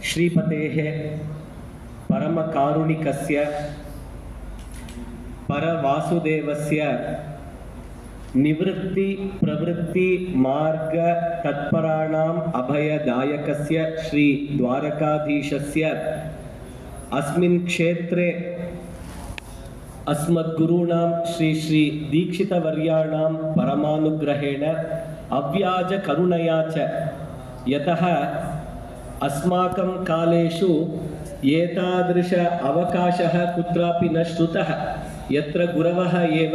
श्रीपतेः परमकारुणिकस्य परवासुदेवस्य निवृत्ति प्रवृत्ति मार्ग तत्पराणाम् अभयदायकस्य श्री द्वारकाधीशस्य अस्मिन् क्षेत्रे अस्मद्गुरूणां श्री श्री दीक्षितवर्याणां परमानुग्रहेण अव्याजकरुणया च यतः अस्माकं कालेषु एतादृश अवकाशः कुत्रापि न श्रुतः यत्र गुरवः एव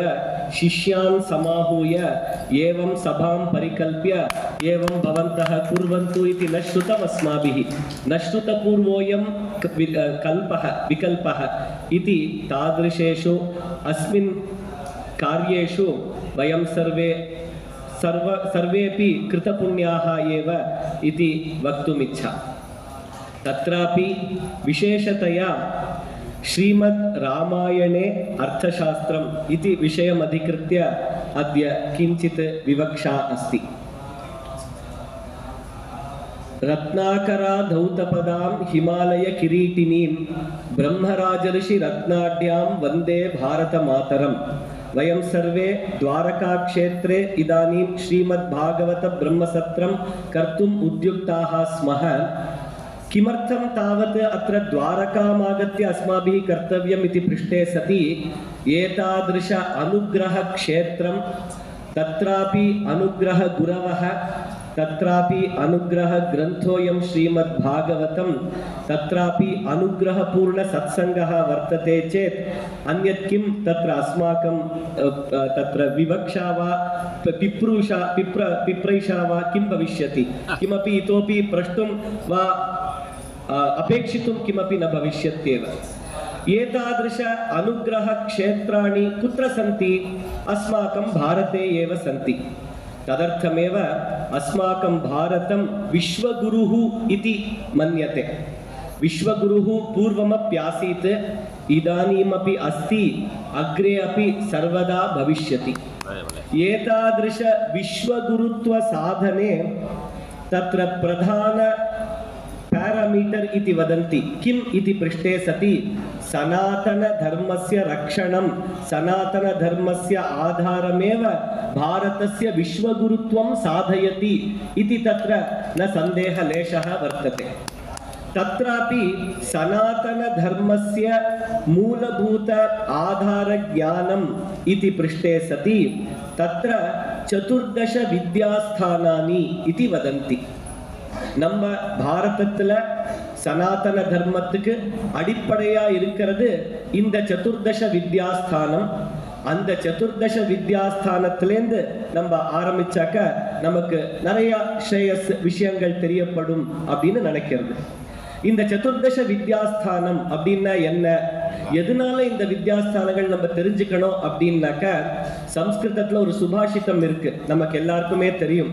शिष्यान् समाहूय एवं सभां परिकल्प्य एवं भवन्तः कुर्वन्तु इति न श्रुतम् अस्माभिः न श्रुतपूर्वोऽयं विकल्पः इति तादृशेषु अस्मिन् कार्येषु वयं सर्वेपि कृतपुण्याः एव इति वक्तुमिच्छा। तत्रापि विशेषतया श्रीमद् रामायणे अर्थशास्त्रम् इति विषयम् अधिकृत्य अद्य किञ्चित् विवक्षा अस्ति। रत्नाकराधौतपदां हिमालयकिरीटिनीं ब्रह्मराजर्षि रत्नाढ्यां वन्दे भारतमातरम्। वयं सर्वे द्वारकाक्षेत्रे इदानीं श्रीमद्भागवत ब्रह्मसत्रं कर्तुम् उद्युक्ताः स्मः। किमर्थं तावत् अत्र द्वारकामागत्य अस्माभिः कर्तव्यम् इति पृष्टे सति एतादृश अनुग्रहक्षेत्रं तत्रापि अनुग्रहगुरवः तत्रापि अनुग्रहग्रन्थोऽयं श्रीमद्भागवतं तत्रापि अनुग्रहपूर्णसत्सङ्गः वर्तते चेत् अन्यत् किं तत्र अस्माकं तत्र विवक्षा वा पिप्रैषा वा किं भविष्यति किमपि इतोपि प्रष्टुं वा अपेक्षितुं किमपि न भविष्यत्येव। एतादृश अनुग्रहक्षेत्राणि कुत्र सन्ति? अस्माकं भारते एव सन्ति। तदर्थमेव अस्माकं भारतं विश्वगुरुः इति मन्यते। विश्वगुरुः पूर्वमप्यासीत् इदानीमपि अस्ति अग्रे अपि सर्वदा भविष्यति। एतादृश विश्वगुरुत्व साधने तत्र प्रधान पैरामीटर इति वदन्ति। किम् इति पृष्टे सति सनातनधर्मस्य रक्षणं सनातनधर्मस्य आधारमेव भारतस्य विश्वगुरुत्वं साधयति इति तत्र न सन्देहलेशः वर्तते। तत्रापि सनातनधर्मस्य मूलभूत आधारज्ञानम् इति पृष्टे सति तत्र 14 विद्यास्थानानि इति वदन्ति। நம்ம பாரதத்துல சனாதன தர்மத்துக்கு அடிப்படையா இருக்கிறது இந்த 14 வித்யாஸ்தானம். அந்த 14 வித்யாஸ்தானத்திலேருந்து நம்ம ஆரம்பிச்சாக்க நமக்கு நிறைய ஸ்ரேயஸ் விஷயங்கள் தெரியப்படும் அப்படின்னு நினைக்கிறது. இந்த 14 வித்யாஸ்தானம் அப்படின்னா என்ன, எதனால இந்த வித்யாஸ்தானங்கள் நம்ம தெரிஞ்சுக்கணும் அப்படின்னாக்க சம்ஸ்கிருதத்துல ஒரு சுபாஷிதம் இருக்கு, நமக்கு எல்லாருக்குமே தெரியும்.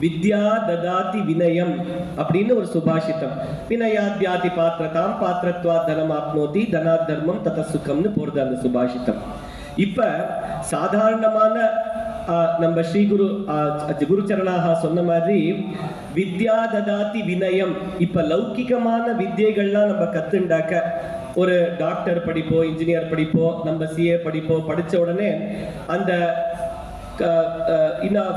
வித்யா ததாதி வினயம் அப்படின்னு ஒரு சுபாஷிதம். வினயாத்யாதி பாத்திரதாம் பாத்திரத்வா தனமாப்னோதி தனாத் தர்மம் தத சுகம்னு போறது அந்த சுபாஷிதம். இப்ப சாதாரணமான நம்ம ஸ்ரீ குருச்சரணாக சொன்ன மாதிரி வித்யா ததாதி வினயம். இப்ப லௌகிகமான வித்யைகள்லாம் நம்ம கத்துண்டாக்க ஒரு டாக்டர் படிப்போ இன்ஜினியர் படிப்போ நம்ம சிஏ படிப்போ படிச்ச உடனே அந்த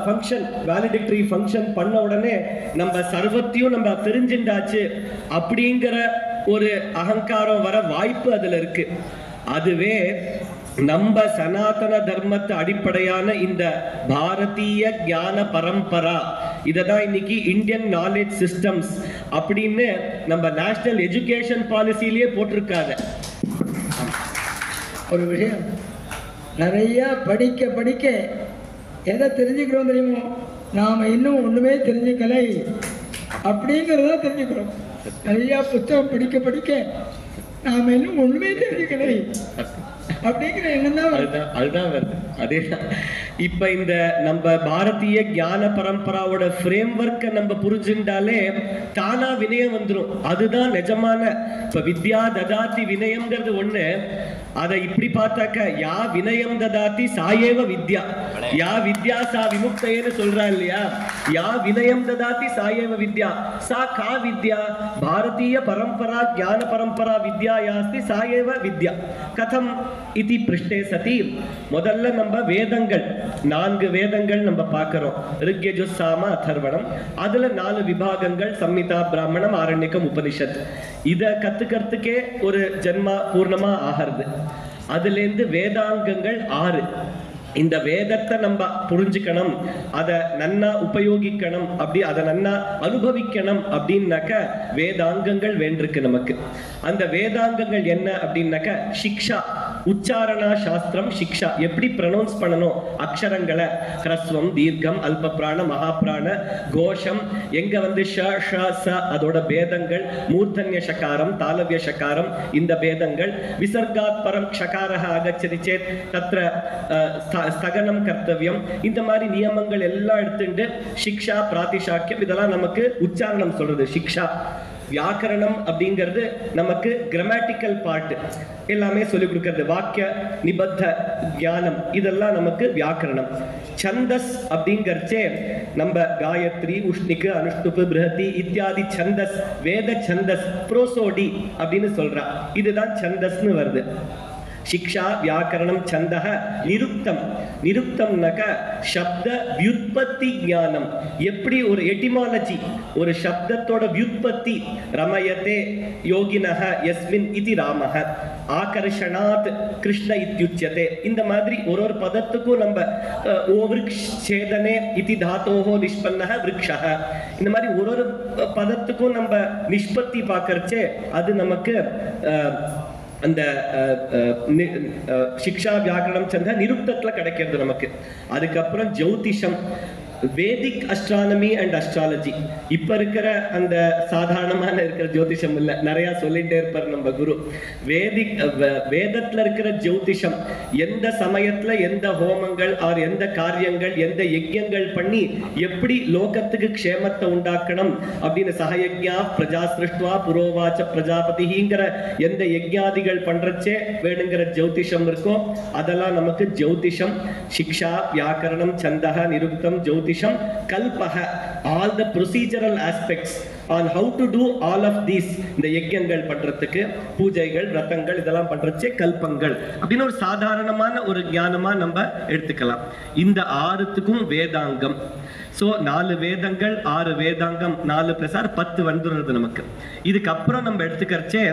ஃபங்க்ஷன் வேலிடிக்டரி ஃபங்க்ஷன் பண்ண உடனே நம்ம சர்வத்தையும் நம்ம தெரிஞ்சுண்டாச்சு அப்படிங்கிற ஒரு அகங்காரம் வர வாய்ப்பு அதுல இருக்கு. அதுவே நம்ம சனாதன தர்மத்தை அடிப்படையான இந்த பாரதிய ஞான பரம்பரா இததான் இன்னைக்கு இந்தியன் நாலேஜ் சிஸ்டம்ஸ் அப்படின்னு நம்ம நேஷனல் எஜுகேஷன் பாலிசியிலேயே போட்டிருக்காங்க. ஒரு விஷயம் நிறைய படிக்க படிக்க எதை தெரிஞ்சுக்கிறோம் தெரியுமோ, நாம் இன்னும் ஒன்றுமே தெரிஞ்சுக்கலை அப்படிங்கிறத தெரிஞ்சுக்கிறோம். நிறையா புத்தகம் படிக்க படிக்க நாம் இன்னும் ஒன்றுமே தெரிஞ்சுக்கலை அப்படிங்கிற எண்ணம் தான் வருது. அதுதான் வருது. அதேதான். இப்ப இந்த நம்ம பாரதிய ஞான பரம்பராவோட ஃப்ரேம்வொர்க்கை நம்ம புரிஞ்சுட்டாலே தானா வினயம் வந்துடும். அதுதான் நிஜமான இப்ப வித்யா ததாதி வினயம்ங்கிறது ஒண்ணு. அதை இப்படி பார்த்தாக்க யா வினயம் ததாதி சாயேவ வித்யா, யா வித்யா சா விமுக்தேன்னு சொல்றா இல்லையா? யா வினயம் ததாதி சாயேவ வித்யா, சா கா வித்யா? பாரதிய பரம்பரா ஞான பரம்பரா வித்யா யாஸ்தி சாயேவ வித்யா. கதம் இதி பிருஷ்டே சதி முதல்ல நம்ம வேதங்கள் 4 வேதங்கள் நம்ம பார்க்கிறோம். ரிக்யஜுர் சாம அதர்வணம். அதுல 4 விபாகங்கள் சம்மிதா பிராமணம் ஆரண்யகம் உபனிஷத். இத கத்துக்கிறதுக்கே ஒரு ஜென்மா பூர்ணமா ஆகிறது. அதுல இருந்து வேதாங்கங்கள் 6. இந்த வேதத்தை நம்ம புரிஞ்சுக்கணும், அதை நன்னா உபயோகிக்கணும், அப்படி அதை நன்னா அனுபவிக்கணும் அப்படின்னாக்க வேதாங்கங்கள் வேண்டிருக்கு நமக்கு. அந்த வேதாங்கங்கள் என்ன அப்படின்னாக்க சிக்ஷா, உச்சாரணா சாஸ்திரம். சிக்ஷா எப்படி ப்ரொனவுன்ஸ் பண்ணணும் அக்ஷரங்களை, ஹ்ரஸ்வம் தீர்க்கம் அல்ப பிராண மகாபிராண கோஷம், எங்க வந்து ஷ ஷ ச அதோட பேதங்கள், மூர்த்தன்ய சகாரம் தாளவ்ய சகாரம் இந்த பேதங்கள், விசர்காத் பரம் ஷகாரஹ ஆகச்சதி சேத் தத்ர ஸ்தகனம் கர்த்தவியம், இந்த மாதிரி நியமங்கள் எல்லாம் எடுத்துட்டு சிக்ஷா பிராதிசாக்கியம் இதெல்லாம் நமக்கு உச்சாரணம் சொல்றது சிக்ஷா. வியாக்கரணம் அப்படிங்கிறது நமக்கு கிராமட்டிக்கல் பார்ட் எல்லாமே சொல்லிக் கொடுக்கிறது. வாக்கிய நிபத்த ஞானம் இதெல்லாம் நமக்கு வியாக்கரணம். சந்தஸ் அப்படிங்கிறச்சே நம்ம காயத்ரி உஷ்ணிக்கு அனுஷ்டுப்பு பிருஹதி இத்தியாதி சந்தஸ், வேத சந்தஸ் புரோசோடி அப்படின்னு சொல்றா. இதுதான் சந்தஸ்னு வருது. சிக்ஷா வியாக்கரணம் சந்தஹ நிருக்தம். நிருக்தம்னாக்க சப்த வியுத்பத்தி ஞானம். எப்படி ஒரு எட்டிமாலஜி, ஒரு சப்தத்தோட வியுத்பத்தி. ரமயதே யோகினஹ யஸ்மின் இதி ராமஹ ஆகர்ஷணாத் கிருஷ்ண இத்யுச்யதே. இந்த மாதிரி ஒரு பதத்துக்கும் நம்ம ஓவ்ருக்ஷேதனே இதி தாத்தோஹோ நிஷ்பன்னஹ விருக்ஷஹ, இந்த மாதிரி ஒரு பதத்துக்கும் நம்ம நிஷ்பத்தி பார்க்கறச்சே அது நமக்கு அந்த சிக்ஷா வியாக்கரணம் சந்த நிருக்தத்துல கிடைக்கிறது நமக்கு. அதுக்கப்புறம் ஜோதிஷம், வேதிக் அஸ்ட்ரானமி அண்ட் அஸ்ட்ராலஜி. இப்ப இருக்கிற அந்த சாதாரணமான இருக்கிற ஜோதிஷம் இல்ல, நிறைய சொல்லிட்டே இருப்பார் நம்ம குரு. வேதிக் வேதத்துல இருக்கிற ஜோதிஷம் எந்த சமயத்துல எந்த ஹோமங்கள் ஆர் எந்த காரியங்கள் எந்த யஜ்யங்கள் பண்ணி எப்படி லோகத்துக்கு க்ஷேமத்தை உண்டாக்கணும் அப்படின்னு சஹயஜ்ஞா பிரஜா சிருஷ்டுவா புரோவாச்ச பிரஜாபதிங்கிற எந்த யஜ்ஞாதிகள் பண்றச்சே வேணுங்கிற ஜோதிஷம் இருக்கோ அதெல்லாம் நமக்கு ஜோதிஷம். சிக்ஷா வியாக்கரணம் சந்தஹ நிருக்தம் ஜோதிஷம் கல்பஹ. all the procedural aspects on how to do all of these, இந்த யஜ்யங்கள் பண்றதுக்கு பூஜைகள் விரதங்கள் இதெல்லாம் பண்றச்சே கல்பங்கள் அப்படின்னு ஒரு சாதாரணமான ஒரு ஞானமா நம்ம எடுத்துக்கலாம். இந்த 6த்துக்கும் வேதாங்கம். சோ 4 வேதங்கள் 6 வேதாங்கம் 4 + 10 வந்துடுறது நமக்கு. இதுக்கப்புறம் நம்ம எடுத்துக்கிறச்சே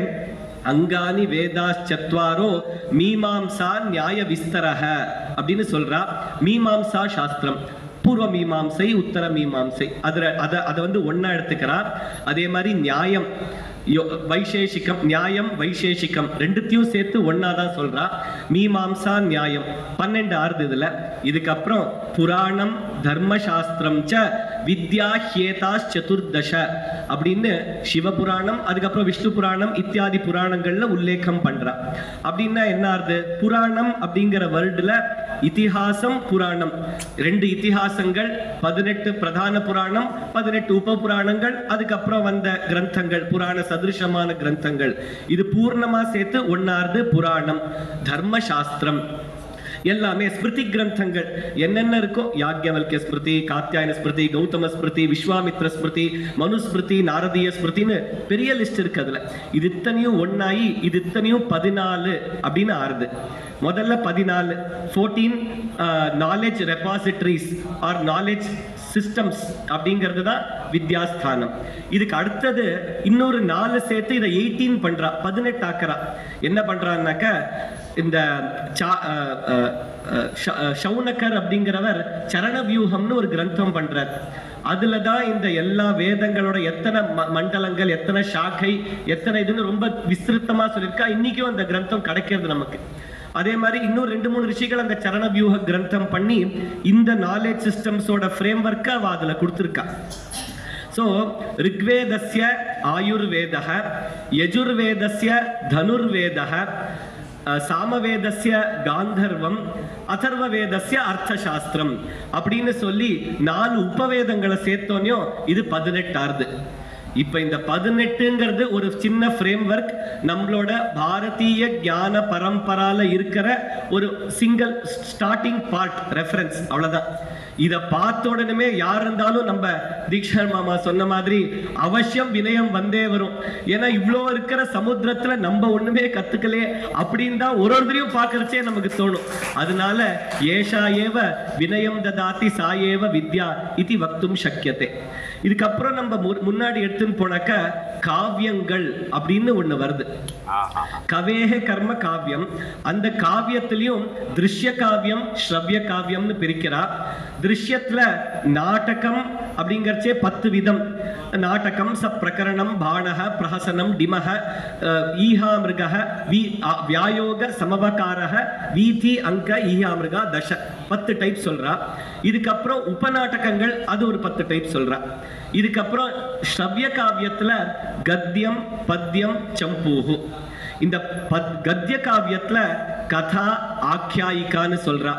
அங்கானி வேதாச்சத்வாரோ மீமாம்சா நியாய விஸ்தரஹ அப்படின்னு சொல்றா. மீமாம்சா சாஸ்திரம், பூர்வ மீமாம்சை உத்தர மீமாம்சை, அதை வந்து ஒன்னா எடுத்துக்கிறார். அதே மாதிரி நியாயம் வைசேஷிகம், நியாயம் வைசேஷிகம் ரெண்டுத்தையும் சேர்த்து ஒன்னாதான் சொல்றா. மீமாம்சா நியாயம் 12 ஆறுது இதுல. இதுக்கப்புறம் புராணம் தர்மசாஸ்திரம் ச வித்யா ஹேதாஸ் சதுர்தச அப்படின்னு சிவபுராணம் அதுக்கப்புறம் விஷ்ணு புராணம் இத்தியாதி புராணங்கள்ல உல்லேகம் பண்றா. அப்படின்னா என்ன ஆறுது? புராணம் அப்படிங்கிற வேர்டுல இதிஹாசம் புராணம் 2 இதிஹாசங்கள், 18 பிரதான புராணம், 18 உப புராணங்கள், அதுக்கப்புறம் வந்த கிரந்தங்கள் புராண சதிருஷமான கிரந்தங்கள். இது பூர்ணமா சேர்த்து ஒன்னாருது புராணம். தர்மசாஸ்திரம் எல்லாமே ஸ்மிருதி கிரந்தங்கள் என்னென்ன இருக்கோ, யாக்ஞவல்கிய ஸ்மிருதி, காத்யாயன ஸ்மிருதி, கௌதம ஸ்மிருதி, விஸ்வாமித்ர ஸ்மிருதி, மனுஸ்மிருதி, நாரதீய ஸ்மிருதின்னு பெரிய லிஸ்ட் இருக்கு. அதுல இது இத்தனையும் ஒன்னாயி இது இத்தனையும் 14 அப்படின்னு ஆறுது. முதல்ல 14 14 நாலேஜ் ரெபாசிட்டரிஸ் ஆர் நாலேஜ் சிஸ்டம்ஸ் அப்படிங்கிறது தான் வித்யாஸ்தானம். இதுக்கு அடுத்தது இன்னொரு 4 சேர்த்து இதை 18 பண்றா, 18 ஆக்குறா. என்ன பண்றான்னாக்க இந்த சௌனகர் அப்படிங்கிறவர் சரண வியூகம்னு ஒரு கிரந்தம் பண்றார். அதுலதான் இந்த எல்லா வேதங்களோட எத்தனை மண்டலங்கள் எத்தனை சாக்கை எத்தனை இதுன்னு ரொம்ப விஸ்திருத்தமா சொல்லியிருக்கா. இன்னைக்கும் அந்த கிரந்தம் கிடைக்கிறது நமக்கு. அதே மாதிரி இன்னும் 2-3 ரிஷிகள் அந்த சரண வியூக கிரந்தம் பண்ணி இந்த நாலேஜ் சிஸ்டம்ஸோட ஃப்ரேம்வொர்க்கை அவ அதுல கொடுத்துருக்கா. சோ ரிக்வேதஸ்ய ஆயுர்வேதः, யஜுர்வேதஸ்ய தனுர்வேதः, சாமவேதஸ்ய காந்தர்வம் அதர்வ வேதஸ்ய அர்த்தசாஸ்திரம் அப்படின்னு சொல்லி 4 உபவேதங்களை சேர்த்தோனையும் இது 18 ஆறுது. இப்ப இந்த 18ங்கிறது ஒரு சின்ன ஃப்ரேம் ஒர்க், நம்மளோட பாரதிய ஞான பரம்பரால இருக்கிற ஒரு சிங்கிள் ஸ்டார்டிங் பார்ட் ரெஃபரன்ஸ், அவ்வளவுதான். இத பார்த்த உடனே யார் இருந்தாலும் நம்ம தீக்ஷர் மாமா சொன்ன மாதிரி அவசியம் வினயம் வந்தே வரும். ஏன்னா இவ்வளோ இருக்கிற சமுத்திரத்துல நம்ம ஒண்ணுமே கத்துக்கலையே அப்படின்னு தான் ஒருத்தரையும் பார்க்கறச்சே நமக்கு தோணும். அதனால ஏஷா ஏவ வினயம் ததாதி சாயேவ வித்யா இது வக்தும் சக்கியதே. இதுக்கப்புறம் நம்ம முன்னாடி எடுத்துன்னு போனாக்க காவியங்கள் அப்படின்னு ஒண்ணு வருது. கவேஹ கர்ம காவியம். அந்த காவியத்திலையும் திருஷ்ய காவியம் ஸ்ரவ்ய காவியம்னு பிரிக்கிறா. திருஷ்யத்துல நாடகம் அப்படிங்கறச்சே 10 விதம். நாடகம் சப்பிரகரணம் பாணஹ பிரஹசனம் டிமஹ ஈஹாமிருகஹ வியாயோக சமவகாரஹ வீதி அங்க ஈஹாமிருகா தச 10 டைப் சொல்றா. இதுக்கப்புறம் உபநாடகங்கள் அது ஒரு 10 டைப் சொல்றா. இதுக்கப்புறம் ஸ்ரவ்ய காவியத்துல கத்தியம் பத்யம் சம்பூஹு. இந்த கத்திய காவியத்துல கதா ஆக்கியாயிகான்னு சொல்றா.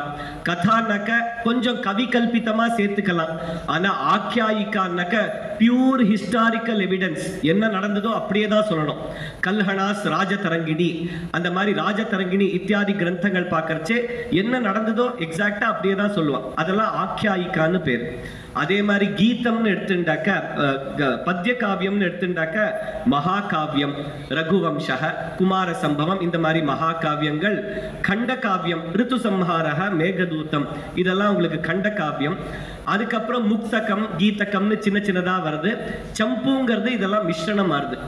கதானாக்க கொஞ்சம் கவி கல்பித்தமா சேர்த்துக்கலாம். ஆனா ஆக்கியாயிகான்னாக்க பியூர் ஹிஸ்டாரிக்கல் எவிடன்ஸ், என்ன நடந்ததோ அப்படியே தான் சொல்லணும். கல்ஹனாஸ் ராஜதரங்கிணி, அந்த மாதிரி ராஜதரங்கிணி இத்தியாதி கிரந்தங்கள் பார்க்கறச்சே என்ன நடந்ததோ எக்ஸாக்டா அப்படியே தான் சொல்லுவான். அதெல்லாம் ஆக்கியாயிகான்னு பேர். அதே மாதிரி கீதம்னு எடுத்துட்டாக்க, பத்ய காவியம்னு எடுத்துட்டாக்க மகாகாவியம், ரகுவம்சக, குமார சம்பவம், இந்த மாதிரி மகாகாவியங்கள். கண்ட காவியம் ரித்து சம்ஹாரக, மேகதூத்தம், இதெல்லாம் உங்களுக்கு கண்ட காவியம். அதுக்கப்புறம் முக்தகம் கீதகம்னு சின்ன சின்னதா வருது. சம்பூங்கிறது இதெல்லாம் மிஸ்ரணம் வருது.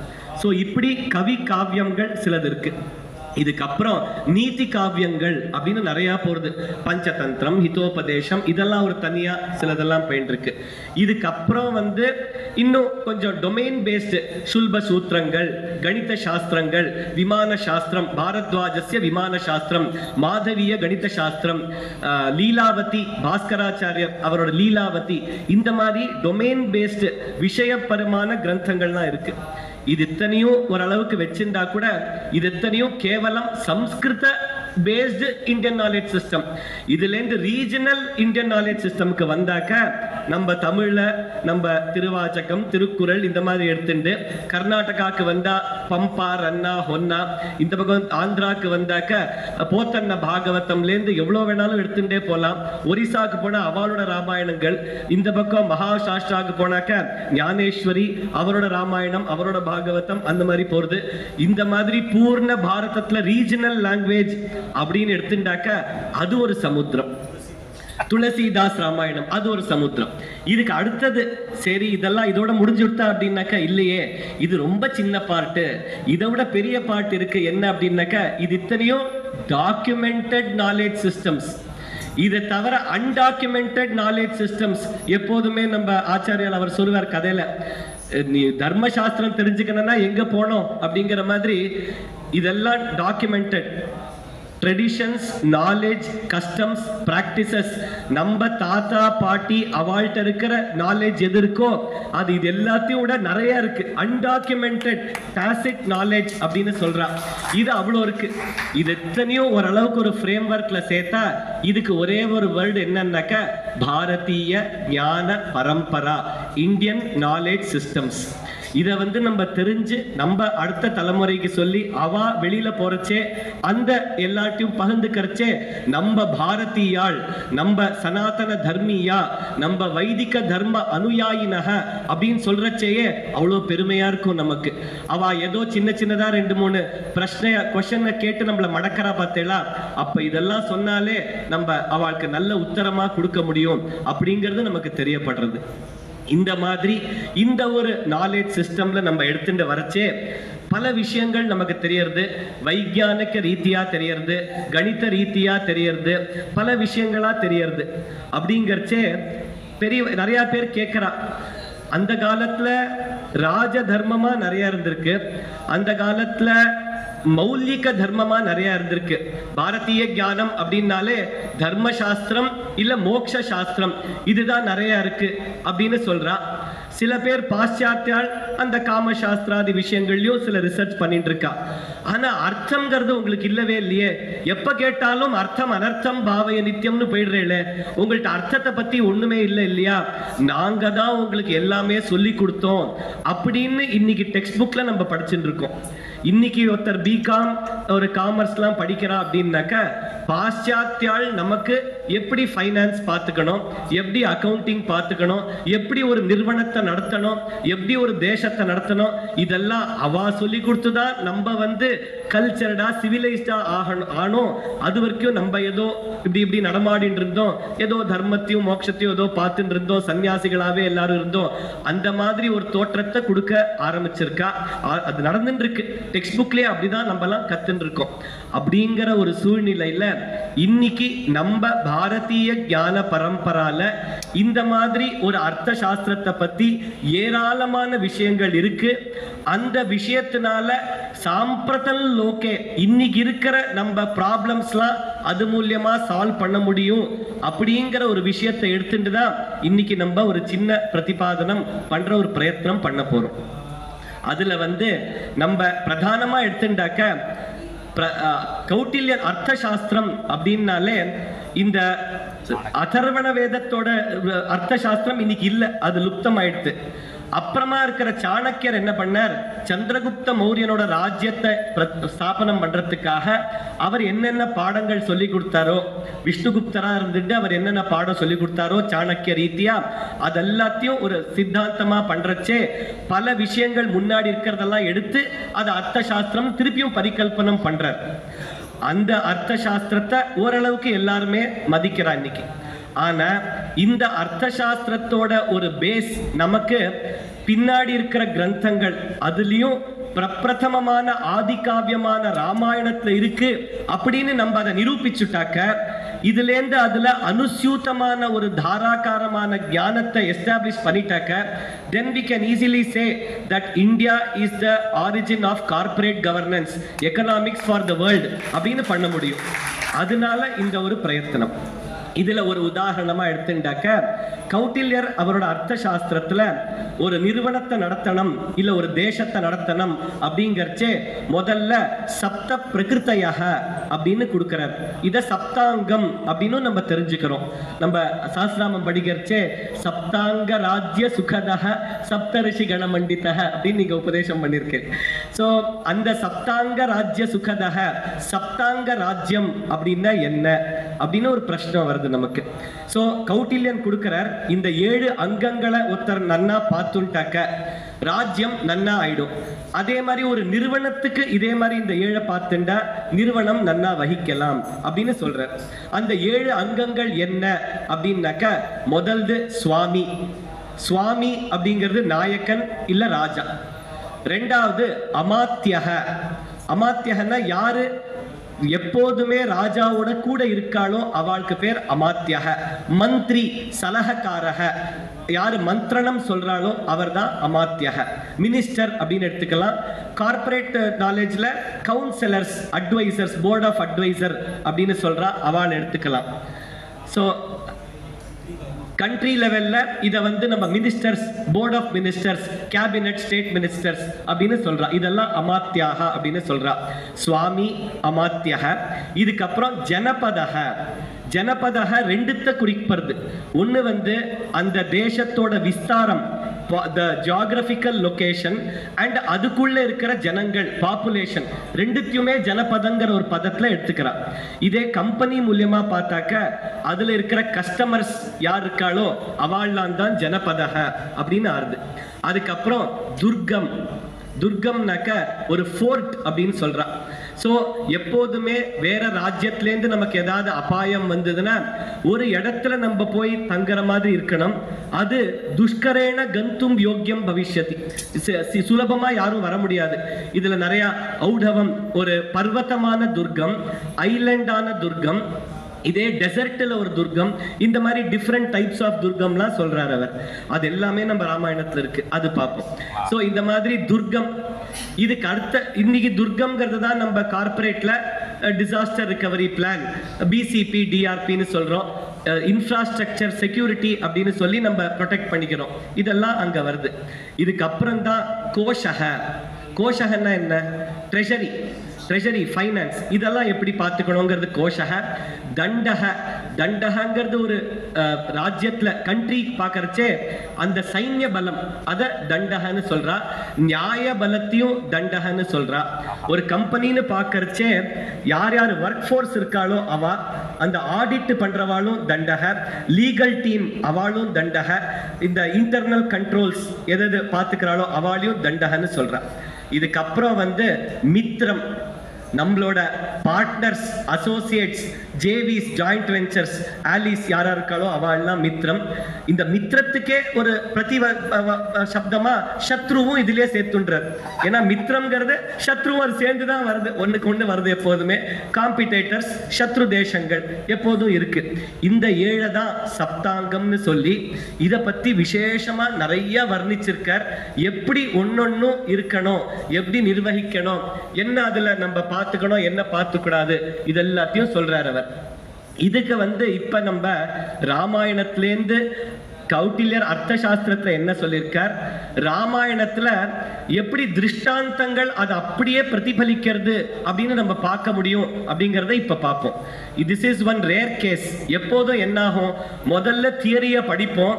ஸோ இப்படி கவி காவியங்கள் சிலது இருக்கு. இதுக்கப்புறம் நீதி காவியங்கள் அப்படின்னு நிறைய போறது. பஞ்சதந்திரம், ஹிதோபதேசம், இதெல்லாம் ஒரு தனியா சிலதெல்லாம் பயின்றிருக்கு. இதுக்கப்புறம் இன்னும் கொஞ்சம் டொமைன் பேஸ்டு சுல்ப சூத்திரங்கள், கணித சாஸ்திரங்கள், விமான சாஸ்திரம், பாரத்வாஜஸ்ய விமான சாஸ்திரம், மாதவிய கணித சாஸ்திரம், லீலாவதி பாஸ்கராச்சாரியர் அவரோட லீலாவதி, இந்த மாதிரி டொமைன் பேஸ்டு விஷயப்பரமான கிரந்தங்கள்லாம் இருக்கு. இது இத்தனையும் ஓரளவுக்கு வச்சிருந்தா கூட இது இத்தனையும் கேவலம் சம்ஸ்கிருத பேஸ்டு இந்தியன் நாலேஜ் சிஸ்டம். இதுல இருந்து ரீஜனல் இந்தியன் நாலேஜ் சிஸ்டம்க்கு வந்தாக்க நம்ம தமிழ்ல நம்ம திருவாச்சகம், திருக்குறள் இந்த மாதிரி எடுத்துட்டு, கர்நாடகாக்கு வந்தா பம்பா, ரன்னா, ஹொன்னா, இந்த பக்கம் ஆந்திராக்கு வந்தாக்க போத்தன்ன பாகவதம்ல இருந்து எவ்வளவு வேணாலும் எடுத்துட்டே போலாம். ஒரிசாக்கு போனா அவளோட ராமாயணங்கள், இந்த பக்கம் மகாராஷ்டிராக்கு போனாக்க ஞானேஸ்வரி அவரோட ராமாயணம், அவரோட பாகவதம், அந்த மாதிரி போறது. இந்த மாதிரி பூர்ண பாரதத்துல ரீஜனல் லாங்குவேஜ் அப்படின்னு எடுத்துட்டாக்க அது ஒரு சமுத்திரம். துளசிதாஸ் ராமாயணம் அது ஒரு சமுத்திரம். இதுக்கு அடுத்தது சரி இதெல்லாம் இதோட முடிஞ்சுட்டா அப்படின்னாக்கா இல்லையே, இது ரொம்ப சின்ன பார்ட்டு, இதை விட பெரிய பார்ட் இருக்கு. என்ன அப்படின்னாக்கா இது இத்தனையும் டாக்குமெண்டட் நாலேஜ் சிஸ்டம்ஸ். இதை தவிர அன்டாக்குமெண்டட் நாலேஜ் சிஸ்டம்ஸ் எப்போதுமே நம்ம ஆச்சாரியால் அவர் சொல்லுவார் கதையில, நீ தர்மசாஸ்திரம் தெரிஞ்சுக்கணும்னா எங்க போனோம் அப்படிங்கிற மாதிரி. இதெல்லாம் documented traditions, knowledge, customs, practices, நம்ம தாத்தா பாட்டி அவள்கிட்ட இருக்கிற நாலேஜ் எது இருக்கோ அது இது எல்லாத்தையும் விட நிறைய இருக்கு. அன்டாக்குமெண்டட் டாசிட் நாலேஜ் அப்படின்னு சொல்றா. இது அவ்வளோ இருக்கு. இது எத்தனையும் ஓரளவுக்கு ஒரு ஃப்ரேம் ஒர்க்ல சேர்த்தா இதுக்கு ஒரே ஒரு வேர்டு என்னன்னாக்க பாரதிய ஞான பரம்பரா, இந்தியன் நாலேஜ் சிஸ்டம்ஸ். இதை நம்ம தெரிஞ்சு நம்ம அடுத்த தலைமுறைக்கு சொல்லி அவ வெளியில போறச்சே அந்த எல்லாத்தையும் பகிர்ந்துக்கிறச்சே நம்ம பாரதியாள், நம்ம சனாதன தர்மியா, நம்ம வைதிக தர்ம அனுயாயினக அப்படின்னு சொல்றச்சேயே அவ்வளோ பெருமையா இருக்கும் நமக்கு. அவ ஏதோ சின்ன சின்னதா 2-3 கொஸ்டினை கேட்டு நம்மள மடக்கரா பார்த்தேளா, அப்ப இதெல்லாம் சொன்னாலே நம்ம அவளுக்கு நல்ல உத்தரமா கொடுக்க முடியும் அப்படிங்கிறது நமக்கு தெரியப்படுறது. இந்த மாதிரி இந்த ஒரு நாலேஜ் சிஸ்டம்ல நம்ம எடுத்துட்டு வரச்சே பல விஷயங்கள் நமக்கு தெரியறது. வைஜானிக ரீதியா தெரியறது, கணித ரீதியா தெரியறது, பல விஷயங்களா தெரியறது. அப்படிங்கறச்சே நிறைய பேர் கேட்கிறா, அந்த காலத்துல ராஜ தர்மமா நிறைய இருந்திருக்கு, அந்த காலத்துல மௌலிக தர்மமா நிறைய இருந்திருக்கு. பாரதிய ஞானம் அப்படின்னாலே தர்ம சாஸ்திரம் இல்ல மோக்ஷ சாஸ்திரம் இதுதான் நிறைய இருக்கு அப்படின்னு சொல்றா. சில பேர் பாশ্চাத்யால் அந்த காமசாஸ்திராதி விஷயங்கள்லயும் சில ரிசர்ச் பண்ணிட்டு இருக்கா. ஆனா அர்த்தம்ங்கிறது உங்களுக்கு இல்லவே இல்லையே. எப்ப கேட்டாலும் அர்த்தம் அனர்த்தம் பாவய நித்தியம்னு போயிடுறேல, உங்கள்ட்ட அர்த்தத்தை பத்தி ஒண்ணுமே இல்லை இல்லையா? நாங்க தான் உங்களுக்கு எல்லாமே சொல்லி கொடுத்தோம் அப்படின்னு இன்னைக்கு டெக்ஸ்ட் புக்ல நம்ம படிச்சுட்டு இருக்கோம். இன்னைக்கு ஒருத்தர் பிகாம் ஒரு காமர்ஸ்லாம் படிக்கிறா அப்படின்னாக்க பாশ্চাத்யால் நமக்கு எப்படி ஃபைனான்ஸ் பார்த்துக்கணும், எப்படி அக்கவுண்டிங் பார்த்துக்கணும், எப்படி ஒரு நிறுவனத்தை நடத்தணும், எப்படி ஒரு தேசத்தை நடத்தணும், இதெல்லாம் அவா சொல்லி கொடுத்துதான் நம்ம கல்ச்சர்டா சிவிலைஸ்டா ஆனோம். அது வரைக்கும் நம்ம ஏதோ இப்படி நடமாடிட்டு இருந்தோம், ஏதோ தர்மத்தையும் மோட்சத்தையும் ஏதோ பார்த்துட்டு இருந்தோம், சன்னியாசிகளாவே எல்லாரும் இருந்தோம். அந்த மாதிரி ஒரு தோற்றத்தை கொடுக்க ஆரம்பிச்சிருக்கா. அது நடந்துட்டு இருக்கு. டெக்ஸ்ட் புக்லயே அப்படிதான் நம்ம எல்லாம் கத்துட்டு இருக்கோம். அப்படிங்கிற ஒரு சூழ்நிலையில இன்னைக்கு நம்ம பாரதிய ஞான பரம்பரால இந்த மாதிரி ஒரு அர்த்த சாஸ்திரத்தை பத்தி ஏராளமான விஷயங்கள் இருக்கு. அந்த விஷயத்தினால சாம்பிரதல் லோகே இன்னைக்கு இருக்கிற நம்ம ப்ராப்ளம்ஸ்லாம் அது மூலியமா சால்வ் பண்ண முடியும் அப்படிங்கிற ஒரு விஷயத்தை எடுத்துட்டு தான் இன்னைக்கு நம்ம ஒரு சின்ன பிரதிபாதனம் பண்ற ஒரு பிரயத்னம் பண்ண போறோம். அதுல நம்ம பிரதானமா எடுத்துட்டாக்க கௌட்டில்யன் அர்த்த சாஸ்திரம் அப்படின்னாலே இந்த அதர்வண வேதத்தோட அர்த்த சாஸ்திரம் இன்னைக்கு இல்ல, அது லுப்தம் ஆயிடுத்து. அப்புறமா இருக்கிற சாணக்கியர் என்ன பண்ணார், சந்திரகுப்த மௌரியனோட ராஜ்யத்தை ஸ்தாபனம் பண்றதுக்காக அவர் என்னென்ன பாடங்கள் சொல்லி கொடுத்தாரோ, விஷ்ணுகுப்தரா இருந்துட்டு அவர் என்னென்ன பாடம் சொல்லி கொடுத்தாரோ சாணக்கிய ரீதியா, அதெல்லாத்தையும் ஒரு சித்தாந்தமா பண்றச்சே பல விஷயங்கள் முன்னாடி இருக்கிறதெல்லாம் எடுத்து அது அர்த்த சாஸ்திரம் திருப்பியும் பரிகல்பனம் பண்றார். அந்த அர்த்த சாஸ்திரத்தை ஓரளவுக்கு எல்லாருமே மதிக்கிறா இன்னைக்கு. ஆனா இந்த அர்த்த சாஸ்திரத்தோட ஒரு பேஸ் நமக்கு பின்னாடி இருக்கிற கிரந்தங்கள், அதுலயும் பிரப்பிரதமமான ஆதிகாவியமான ராமாயணத்துல இருக்கு அப்படின்னு நம்ம அதை நிரூபிச்சுட்டாக்க, இதுல இருந்து அதுல அனுசூதமான ஒரு தாராகாரமான ஞானத்தை establish பண்ணிட்டாக்க, then we can easily say that India is the origin of corporate governance, economics for the world அப்படின்னு பண்ண முடியும். அதனால இந்த ஒரு பிரயத்தனம். இதுல ஒரு உதாரணமா எடுத்துட்டாக்க, கௌட்டில்யர் அவரோட அர்த்த சாஸ்திரத்துல ஒரு நிறுவனத்தை நடத்தணும் இல்ல ஒரு தேசத்தை நடத்தணும் அப்படிங்கறச்சே முதல்ல சப்த பிரகிருத்தையாக அப்படின்னு கொடுக்கிறார். இத சப்தாங்கம் அப்படின்னு நம்ம தெரிஞ்சுக்கிறோம். நம்ம சாஸ்திராமம் படிக்கிறச்சே சப்தாங்க ராஜ்ய சுகதக சப்த ரிஷி கணமண்டிதக அப்படின்னு நீங்க உபதேசம் பண்ணிருக்கேன். சோ அந்த சப்தாங்க ராஜ்ய சுகதக, சப்தாங்க ராஜ்யம் அப்படின்னா என்ன அப்படின்னு ஒரு பிரச்சனை வருது நமக்கு. சோ கௌட்டில்யன் கொடுக்கிறார், இந்த 7 அங்கங்களை ஒருத்தர் நன்னா பார்த்துட்டாக்க ராஜ்யம் நன்னா ஆயிடும். அதே மாதிரி ஒரு நிறுவனத்துக்கு இதே மாதிரி இந்த 7 பார்த்துட்டா நிறுவனம் நன்னா வகிக்கலாம் அப்படின்னு சொல்றார். அந்த 7 அங்கங்கள் என்ன அப்படின்னாக்க, முதல்து சுவாமி. சுவாமி அப்படிங்கிறது நாயக்கன் இல்ல ராஜா. ரெண்டாவது அமாத்தியக. அமாத்தியகன்னா யாரு எப்போதுமே ராஜாவோட கூட இருக்காளோ அவளுக்கு பேர் அமாத்தியக. மந்திரி சலகக்காரக, யாரு மந்திரணம் சொல்றாளோ அவர் தான் அமாத்தியக. மினிஸ்டர் அப்படின்னு எடுத்துக்கலாம். கார்பரேட் நாலேஜ்ல councillors, advisors, board of advisor அப்படின்னு சொல்றா, அவள் எடுத்துக்கலாம். ஸோ கண்ட்ரி லெவல்ல இதை நம்ம ministers, board of ministers, cabinet, state ministers அப்படின்னு சொல்றா. இதெல்லாம் அமாத்தியாக அப்படின்னு சொல்றா. சுவாமி அமாத்தியக. இதுக்கப்புறம் ஜனபதக. ஜனபதக ரெண்டுத்த குறிப்பிடுறது. ஒன்று அந்த தேசத்தோட விஸ்தாரம், the geographical location, and அதுக்குள்ள இருக்கிற ஜனங்கள், பாப்புலேஷன், ரெண்டுத்தையுமே ஜனபதங்கிற ஒரு பதத்துல எடுத்துக்கிறார். இதே கம்பெனி மூலியமா பார்த்தாக்க அதுல இருக்கிற கஸ்டமர்ஸ் யார் இருக்காளோ அவள்லாம் தான் ஜனபதக அப்படின்னு ஆறுது. அதுக்கப்புறம் துர்கம். துர்கம்னாக்க ஒரு ஃபோர்ட் அப்படின்னு சொல்றா. ஸோ எப்போதுமே வேற ராஜ்யத்திலேருந்து நமக்கு ஏதாவது அபாயம் வந்ததுன்னா ஒரு இடத்துல நம்ம போய் தங்குற மாதிரி இருக்கணும். அது துஷ்கரேன கந்தும் யோக்கியம் பவிஷ்யதி. சுலபமா யாரும் வர முடியாது. இதுல நிறைய ஔடவம், ஒரு பர்வதமான துர்கம், ஐலண்டான துர்கம், இதே டெசர்ட்ல ஒரு துர்கம், இந்த மாதிரி டிஃப்ரெண்ட் டைப்ஸ் ஆஃப் துர்கம்லாம் சொல்றாரு அவர். அது எல்லாமே நம்ம ராமாயணத்துல இருக்கு, அது பார்ப்போம். ஸோ இந்த மாதிரி துர்கம். இதுக்கு அடுத்த இன்னைக்கு துர்கம்ங்கிறது தான் நம்ம கார்பரேட்ல டிசாஸ்டர் ரிகவரி பிளான், பிசிபி, டிஆர்பின்னு சொல்றோம். இன்ஃப்ராஸ்ட்ரக்சர் செக்யூரிட்டி அப்படின்னு சொல்லி நம்ம ப்ரொடெக்ட் பண்ணிக்கிறோம். இதெல்லாம் அங்க வருது. இதுக்கப்புறம் தான் கோஷகன்னா என்ன? ட்ரெஷரி ஃபைனான்ஸ் இதெல்லாம் எப்படி பார்த்துக்கணுங்கிறது கோஷக. தண்டகங்கிறது ஒரு ராஜ்யத்துல கண்ட்ரி பார்க்கறச்சே அந்த சைன்ய பலம் அதை தண்டகன்னு சொல்றா. நியாய பலத்தையும் தண்டகன்னு சொல்றா. ஒரு கம்பெனின்னு பார்க்கறச்சே யார் யார் ஒர்க் ஃபோர்ஸ் இருக்காளோ அவ, அந்த ஆடிட் பண்றவாளும் தண்டக, லீகல் டீம் அவளும் தண்டக, இந்த இன்டர்னல் கண்ட்ரோல்ஸ் எது பார்த்துக்கிறாளோ அவளையும் தண்டகன்னு சொல்றா. இதுக்கப்புறம் மித்ரம், நம்மளோட partners, Associates, ஜேவிஸ், joint ventures, Alice யாரா இருக்காளோ அவள்லாம் மித்ரம். இந்த மித்ரத்துக்கே ஒரு சப்தமா சத்ருவும் இதுலயே சேர்த்துன்றார். ஏன்னா மித்ரம்ங்கிறது சத்ருவும் அது சேர்ந்துதான் வருது, ஒண்ணுக்கு ஒண்ணு வருது. எப்போதுமே காம்பிடேட்டர்ஸ், சத்ரு தேசங்கள் எப்போதும் இருக்கு. இந்த 7 தான் சப்தாங்கம்னு சொல்லி இதை பத்தி விசேஷமா நிறைய வர்ணிச்சிருக்கார். எப்படி ஒன்னொன்னும் இருக்கணும், எப்படி நிர்வகிக்கணும், என்ன அதுல நம்ம பார்த்துக்கணும், என்ன பார்த்துக்கூடாது, இது எல்லாத்தையும் சொல்றார் அவர். இதுக்கு இப்ப நம்ம ராமாயணத்திலேருந்து கௌட்டில்யர் அர்த்த சாஸ்திரத்துல என்ன சொல்லியிருக்கார், ராமாயணத்துல எப்படி திருஷ்டாந்தங்கள் அது அப்படியே பிரதிபலிக்கிறது அப்படின்னு நம்ம பார்க்க முடியும் அப்படிங்கறத இப்ப பார்ப்போம். This is one rare case. எப்போதும் என்ன ஆகும், முதல்ல தியரிய படிப்போம்,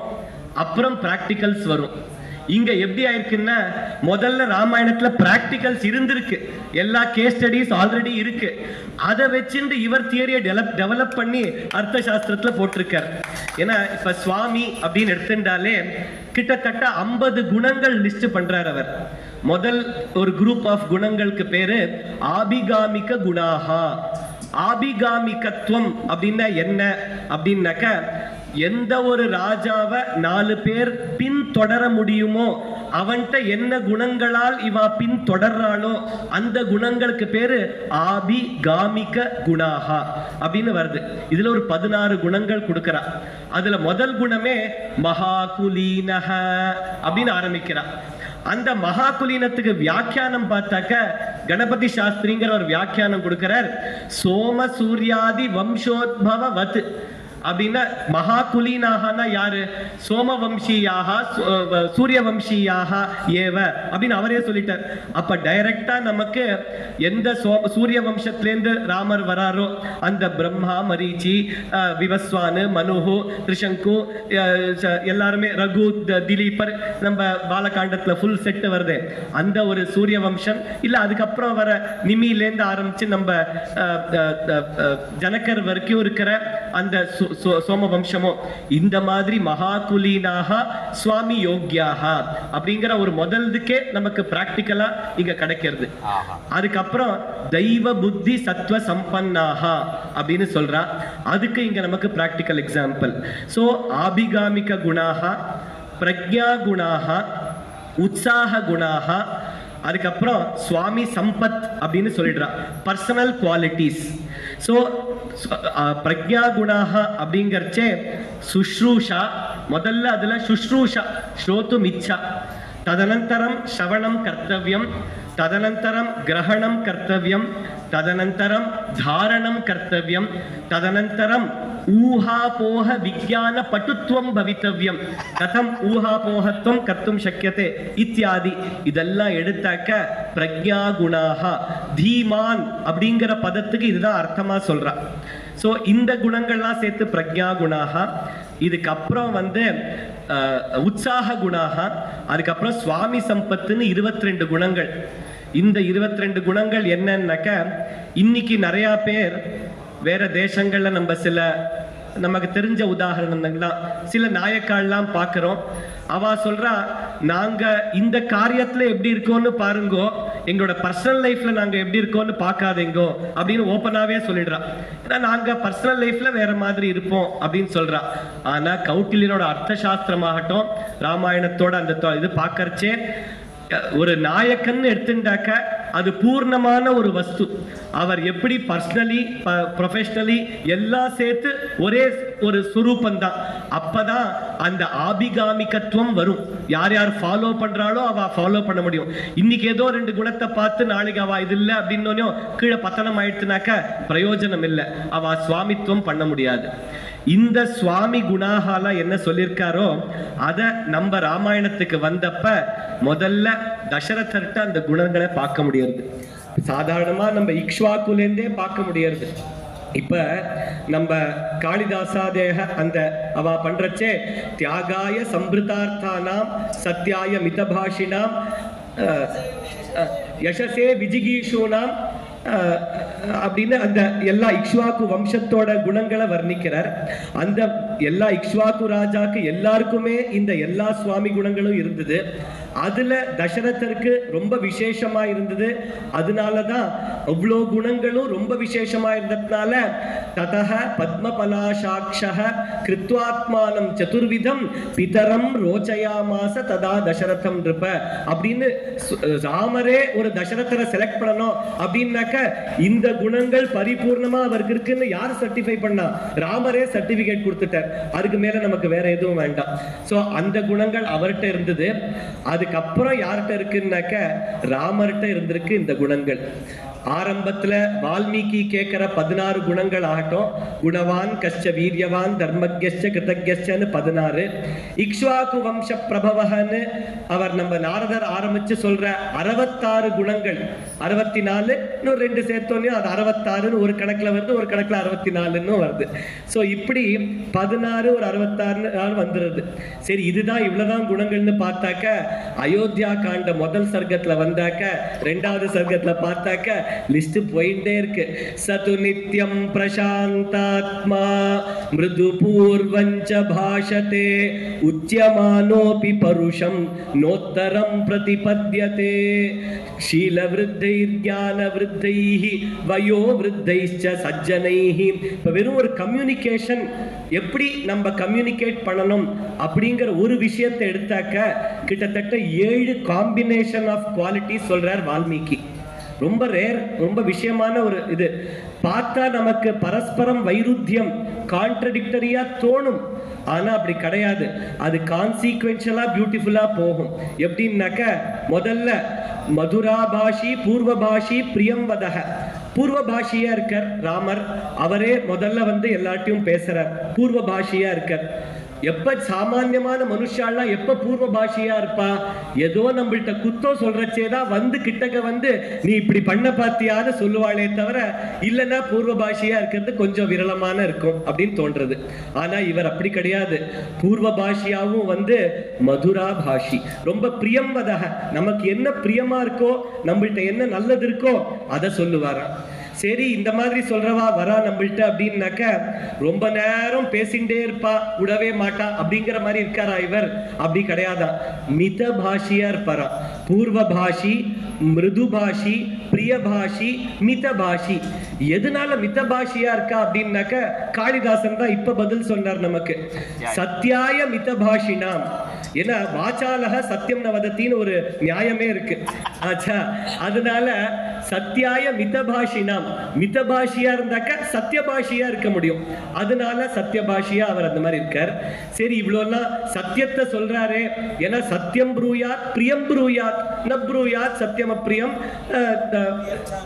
அப்புறம் பிராக்டிகல்ஸ் வரும். இங்க எப்படி ஆயிருக்குன்னா, முதல்ல ராமாயணத்துல பிராக்டிகல்ஸ் இருந்திருக்கு, எல்லா கேஸ் ஸ்டடிஸ் ஆல்ரெடி இருக்கு. அதை வச்சுட்டு இவர் தியரியை டெவலப் பண்ணி அர்த்த சாஸ்திரத்துல போட்டிருக்கார். ஏன்னா இப்ப சுவாமி அப்படின்னு எடுத்துட்டாலே கிட்டத்தட்ட 50 குணங்கள் லிஸ்ட் பண்றார் அவர். முதல் ஒரு குரூப் ஆஃப் குணங்களுக்கு பேரு ஆபிகாமிக குணாகா. ஆபிகாமிகத்துவம் அப்படின்னா என்ன அப்படின்னாக்க, எந்த ஒரு ராஜாவை 4 பேர் பின் தொடர முடியுமோ அவன்கிட்ட என்ன குணங்களால் இவா பின் தொடர்றாளோ அந்த குணங்களுக்கு பேரு ஆபிகாமிக குணாகா அப்படின்னு வருது. இதுல ஒரு 16 குணங்கள் கொடுக்கிறா. அதுல முதல் குணமே மகாகுலீனஹ அப்படின்னு ஆரம்பிக்கிறா. அந்த மகாகுலீனத்துக்கு வியாக்கியானம் பார்த்தாக்க கணபதி சாஸ்திரிங்கிற ஒரு வியாக்கியானம் கொடுக்கிறார். சோம சூர்யாதி வம்சோத்பவ வத் அப்படின்னா மகாகுலீனாகனா யாரு, சோம வம்சியாக சூரிய வம்சியாக ஏவ அப்படின்னு அவரே சொல்லிட்டார். அப்ப டைரக்டா நமக்கு எந்த சூரிய வம்சத்திலேருந்து ராமர் வராரோ அந்த பிரம்மா, மரீச்சி, விவஸ்வானு, மனுஹு, திரிசங்கு எல்லாருமே, ரகு, திலீபர், நம்ம பாலகாண்டத்துல ஃபுல் செட் வருது. அந்த ஒரு சூரிய வம்சம் இல்ல, அதுக்கப்புறம் வர நிமிலேருந்து ஆரம்பிச்சு நம்ம ஜனகர் வரைக்கும் இருக்கிற அந்த சோம வம்சமோ, இந்த மாதிரி மகாகுலீனாக சுவாமி யோக்யாக அப்படிங்கிற ஒரு முதல்துக்கே நமக்கு பிராக்டிக்கலா இங்க கிடைக்கிறது. அதுக்கப்புறம் தெய்வ புத்தி சத்வ சம்பன்னாக அப்படின்னு சொல்றா. அதுக்கு இங்க நமக்கு பிராக்டிக்கல் எக்ஸாம்பிள். சோ ஆபிகாமிக குணாக, பிரக்ஞா குணாக, உற்சாக குணாக, அதுக்கப்புறம் சுவாமி சம்பத் அப்படின்னு சொல்லிடுறா, பர்சனல் குவாலிட்டிஸ். ஸோ பிரக்ஞா குணாக அப்படிங்கிறச்சே சுஷ்ரூஷா, முதல்ல அதுல சுஷ்ரூஷா ஸ்ரோத்தும் இச்சா, ததனந்தரம் ஸ்ரவணம் கர்த்தவியம், ததனந்தரம் கிரகணம் கர்த்தவியம், ததனந்தரம் தாரணம் கர்த்தவியம், ததனந்தரம் ஊஹாபோஹ விஜ்ஞான பட்டுத்வம் பவித்தவ்யம், கதம் ஊஹாபோஹத்வம் கர்த்தும் சக்கியதே இத்தியாதி. இதெல்லாம் எடுத்தாக்க பிரக்ஞா குணாக, தீமான் அப்படிங்கிற பதத்துக்கு இதுதான் அர்த்தமா சொல்றா. சோ இந்த குணங்கள்லாம் சேர்த்து பிரக்ஞா குணாக. இதுக்கப்புறம் உற்சாக குணாக, அதுக்கப்புறம் சுவாமி சம்பத்துன்னு 22 குணங்கள். இந்த 22 குணங்கள் என்னன்னாக்க, இன்னைக்கு நிறைய பேர் வேற தேசங்கள்ல நம்ம சில நமக்கு தெரிஞ்ச உதாரணங்கள்லாம் சில நாயக்கால்லாம் பார்க்கிறோம். அவ சொல்றா, நாங்க இந்த காரியத்துல எப்படி இருக்கோம்னு பாருங்கோ, எங்களோட பர்சனல் லைஃப்ல நாங்க எப்படி இருக்கோம்னு பார்க்காதீங்கோ அப்படின்னு ஓப்பனாவே சொல்லிடுறா. ஏன்னா நாங்க பர்சனல் லைஃப்ல வேற மாதிரி இருப்போம் அப்படின்னு சொல்றா. ஆனா கௌட்டில்யனோட அர்த்த சாஸ்திரமாகட்டும், ராமாயணத்தோட அந்த இது பார்க்கறச்சே ஒரு நாயக்கன் எடுத்துட்டாக்க அது பூர்ணமான ஒரு வஸ்து. அவர் எப்படி பர்சனலி ப்ரொஃபஷனலி எல்லாம் சேர்த்து ஒரே ஒரு சுரூபம் தான். அப்பதான் அந்த ஆபிகாமிகத்துவம் வரும். யார் யார் ஃபாலோ பண்றாளோ அவ ஃபாலோ பண்ண முடியும். இன்னைக்கு ஏதோ 2 குணத்தை பார்த்து நாளைக்கு அவ இது இல்லை அப்படின்னு கீழே பத்தனம் ஆயிடுச்சுனாக்க பிரயோஜனம் இல்லை, அவ சுவாமித்துவம் பண்ண முடியாது. இந்த சுவாமி குணாகால என்ன சொல்லியிருக்காரோ அத நம்ம ராமாயணத்துக்கு வந்தப்ப முதல்ல தசரதர்கிட்ட அந்த குணங்களை பார்க்க முடியாது. சாதாரணமா நம்ம இக்ஷ்வாக்குலேருந்தே பார்க்க முடியாது. இப்ப நம்ம காளிதாசாதேக அந்த அவ பண்றச்சே தியாகாய சம்பிருதார்த்தானாம் சத்யாய மிதபாஷினாம் யசசே விஜிகீஷூனாம் அப்படின்னு அந்த எல்லா இக்ஷ்வாக்கு வம்சத்தோட குணங்களை வர்ணிக்கிறார். அந்த எல்லா இக்ஷ்வாக்கு ராஜாக்கு எல்லாருக்குமே இந்த எல்லா சுவாமி குணங்களும் இருந்தது. அதுல தசரதருக்கு ரொம்ப விசேஷமா இருந்தது. அதனாலதான் அவ்வளோ குணங்களும் ரொம்ப விசேஷமா இருந்ததுனால ததஹ பத்மபலாசாக்ஷஹ கிருத்வாத்மானம் சதுர்விதம் பிதரம் ரோச்சயாமாச ததா தசரதம் நிருப அப்படின்னு ராமரே ஒரு தசரதரை செலக்ட் பண்ணணும் அப்படின்னாக்க இந்த குணங்கள் பரிபூர்ணமா அவருக்கு இருக்குன்னு யார் சர்டிஃபை பண்ணா? ராமரே சர்டிபிகேட் கொடுத்துட்டார். அதுக்கு மேல நமக்கு வேற எதுவும் வேண்டாம். சோ அந்த குணங்கள் அவர்கிட்ட இருந்தது. அதுக்கப்புறம் யார்கிட்ட இருக்குன்னாக்க ராமர்கிட்ட இருந்திருக்கு இந்த குணங்கள். ஆரம்பத்துல வால்மீகி கேட்கிற 16 குணங்கள் ஆகட்டும், குணவான் கஷ்ட வீரியவான் தர்மக்யஸ்ச கிருதக்யஸ்சன்னு 16, இக்ஷ்வாக்கு வம்ச பிரபவன்னு அவர் நம்ம நாரதர் ஆரம்பிச்சு சொல்ற 66 குணங்கள், 64 இன்னும் 2 சேர்த்தோன்னே அது 66 ஒரு கணக்குல வருது, ஒரு கணக்குல 64 வருது. சோ இப்படி 16 ஒரு 66 வந்துருது. சரி, இதுதான் இவ்வளவுதான் குணங்கள்னு பார்த்தாக்க அயோத்தியா காண்ட முதல் சர்க்கத்துல வந்தாக்க 2வது சர்க்கத்துல பார்த்தாக்க லிஸ்ட் போயிட்டே இருக்கு. சது நித்யம் பிரசாந்தாத்மா மிருது பூர்வஞ்ச பாஷதே உச்யமானோபி பருஷம் நோத்தரம் பிரதிபத்யதே ஷீல விருத்தைர் ஞான விருத்தைஹி வயோ விருத்தைச்ச சஜ்ஜனைஹி. இப்ப வெறும் ஒரு கம்யூனிகேஷன், எப்படி நம்ம கம்யூனிகேட் பண்ணணும் அப்படிங்கிற ஒரு விஷயத்தை எடுத்தாக்க கிட்டத்தட்ட 7 காம்பினேஷன் ஆஃப் குவாலிட்டி சொல்றார் வால்மீகி. ரொம்ப ரேர், ரொம்ப விஷயமான ஒரு இது. பார்த்தா நமக்கு பரஸ்பரம் வைருத்தியம், கான்ட்ரடிக்டரியா தோணும். ஆனா அப்படி கிடையாது. அது கான்சீக்வென்ஷியலா பியூட்டிஃபுல்லா போகும். எப்படின்னாக்க முதல்ல மதுராபாஷி பூர்வபாஷி பிரியம்வதக. பூர்வபாஷியா இருக்கார் ராமர். அவரே முதல்ல எல்லார்ட்டையும் பேசுறார். பூர்வபாஷியா இருக்கார். எப்ப சாமான்யமான மனுஷாலாம் எப்ப பூர்வ பாஷியா இருப்பா? ஏதோ நம்மள்ட்ட குத்தம் சொல்றச்சேதான் கிட்டக்க நீ இப்படி பண்ண பாத்தியான்னு சொல்லுவாளே தவிர, இல்லைன்னா பூர்வ பாஷியா இருக்கிறது கொஞ்சம் விரளமான இருக்கும் அப்படின்னு தோன்றது. ஆனா இவர் அப்படி கிடையாது. பூர்வ பாஷியாவும் மதுரா பாஷி, ரொம்ப பிரியம்பதக. நமக்கு என்ன பிரியமா இருக்கோ, நம்மள்ட்ட என்ன நல்லது இருக்கோ அதை சொல்லுவாராம். சரி, இந்த மாதிரி சொல்றவா வரா நம்மள்ட்ட அப்படின்னாக்க ரொம்ப நேரம் பேசிண்டே இருப்பா, விடவே மாட்டா அப்படிங்கிற மாதிரி இருக்காரா இவர்? அப்படி கிடையாதான். மித பாஷியா இருப்பாரா. பூர்வ பாஷி, மிருது பாஷி, பிரிய பாஷி, மித பாஷி. எதனால மித பாஷியா இருக்கா அப்படின்னாக்க காளிதாசன் தான் இப்ப பதில் சொன்னார் நமக்கு. சத்யாய மித பாஷினாம். ஏன்னா வாச்சாலக சத்தியம் நவதத்தின்னு ஒரு நியாயமே இருக்கு. ஆச்சா, அதனால சத்யாய மிதபாஷினாம். மிதபாஷியா இருந்தாக்க சத்தியபாஷியா இருக்க முடியும். அதனால சத்தியபாஷியா அவர் அந்த மாதிரி இருக்கார். சரி, இவ்வளோலாம் சத்தியத்தை சொல்றாரே. ஏன்னா சத்தியம் ப்ரூயாத் பிரியம் ப்ரூயாத் ந ப்ரூயாத் சத்தியம் அப்ரியம்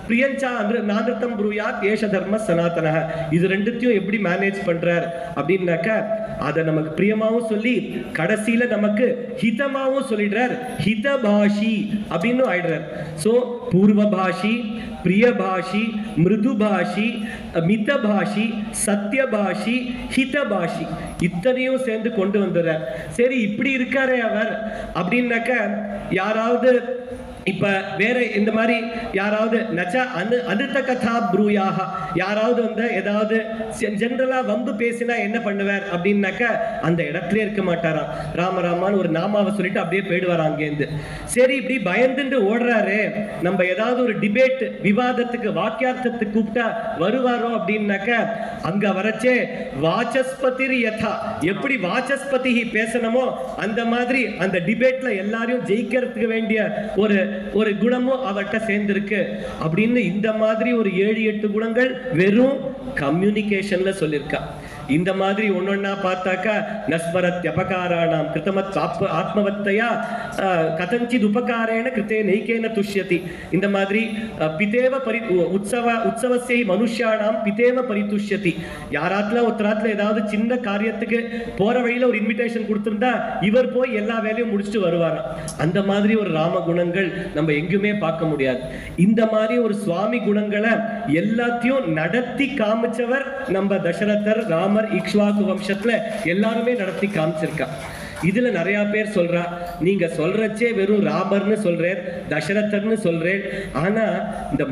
பிரியஞ்சா நானிருத்தம் ப்ரூயாத் ஏஷ தர்ம சனாதனஹ. இது ரெண்டுத்தையும் எப்படி மேனேஜ் பண்றார் அப்படின்னாக்க அதை நமக்கு பிரியமாவும் சொல்லி கடைசியில நமக்கு ஹிதமாவும் சொல்லிடுறார். ஹிதபாஷி அப்படின்னு ஆயிடுறார். சோ பூர்வபாஷி, பிரியபாஷி, மிருதுபாஷி, மிதபாஷி, சத்தியபாஷி, ஹிதபாஷி இத்தனையும் சேர்ந்து கொண்டு வந்துடுறார். சரி, இப்படி இருக்காரே அவர் அப்படின்னாக்க யாராவது இப்ப வேற இந்த மாதிரி யாராவது நச்ச அனுத்த கதா ப்ரூயாக யாராவது ஏதாவது ஜெனரலா வம்பு பேசினா என்ன பண்ணுவார் அப்படின்னாக்க அந்த இடத்துல இருக்க மாட்டாராம். ராமராமான்னு ஒரு நாமாவை சொல்லிட்டு அப்படியே போயிடுவாராம் அங்கேருந்து. சரி, இப்படி பயந்துட்டு ஓடுறாரு. நம்ம ஏதாவது ஒரு டிபேட் விவாதத்துக்கு வாக்கியார்த்தத்துக்கு கூப்பிட்டா வருவாரோ அப்படின்னாக்க அங்க வரச்சே வாசஸ்பதிர் யதா, எப்படி வாசஸ்பதி பேசணுமோ அந்த மாதிரி அந்த டிபேட்ல எல்லாரையும் ஜெயிக்கிறதுக்கு வேண்டிய ஒரு குணமும் அவர்கிட்ட சேர்ந்திருக்கு அப்படின்னு இந்த மாதிரி ஒரு 7-8 குணங்கள் வெறும் கம்யூனிகேஷன்ல சொல்லியிருக்கா. இந்த மாதிரி ஒன்னொன்னா பார்த்தாக்கா நஸ்மரத் அபகாராணாம் கிருத்தமத் ஆத்மவத்தையா கதஞ்சித் உபகாரேன கிருத்தே நெய்கேன துஷ்யதி. இந்த மாதிரி பிதேவ உற்சவசை மனுஷியானாம் பிதேவ பரிதுஷ்யதி. யாராத்துல ஒருத்தராத்துல ஏதாவது சின்ன காரியத்துக்கு போற வழியில ஒரு இன்விடேஷன் கொடுத்திருந்தா இவர் போய் எல்லா வேலையும் முடிச்சுட்டு வருவாராம். அந்த மாதிரி ஒரு ராம குணங்கள் நம்ம எங்குமே பார்க்க முடியாது. இந்த மாதிரி ஒரு சுவாமி குணங்களை எல்லாத்தையும் நடத்தி காமிச்சவர் நம்ம தசரதர், ராமர், இக்ஷ்வாகு வம்சத்துல எல்லாருமே நடத்தி காமிச்சிருக்கா. இதுல நிறைய பேர் சொல்றா, நீங்க சொல்றச்சே வெறும் ராமர்னு சொல்றேன், தசரதர்னு சொல்றேன், ஆனா இந்த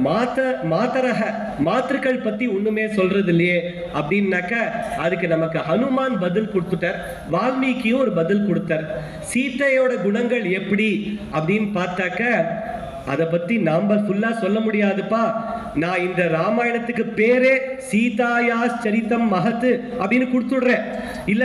மாத்திருக்கள் பத்தி ஒண்ணுமே சொல்றது இல்லையே அப்படின்னாக்க அதுக்கு நமக்கு ஹனுமான் பதில் கொடுத்துட்டார், வால்மீகியும் ஒரு பதில் கொடுத்தார். சீதையோட குணங்கள் எப்படி அப்படின்னு பார்த்தாக்க அதை பத்தி நாம ஃபுல்லா சொல்ல முடியாதுப்பா. நான் இந்த ராமாயணத்துக்கு பேரே சீதாயா சரிதம் மகத் அப்படின்னு கொடுத்துடுறேன். இல்ல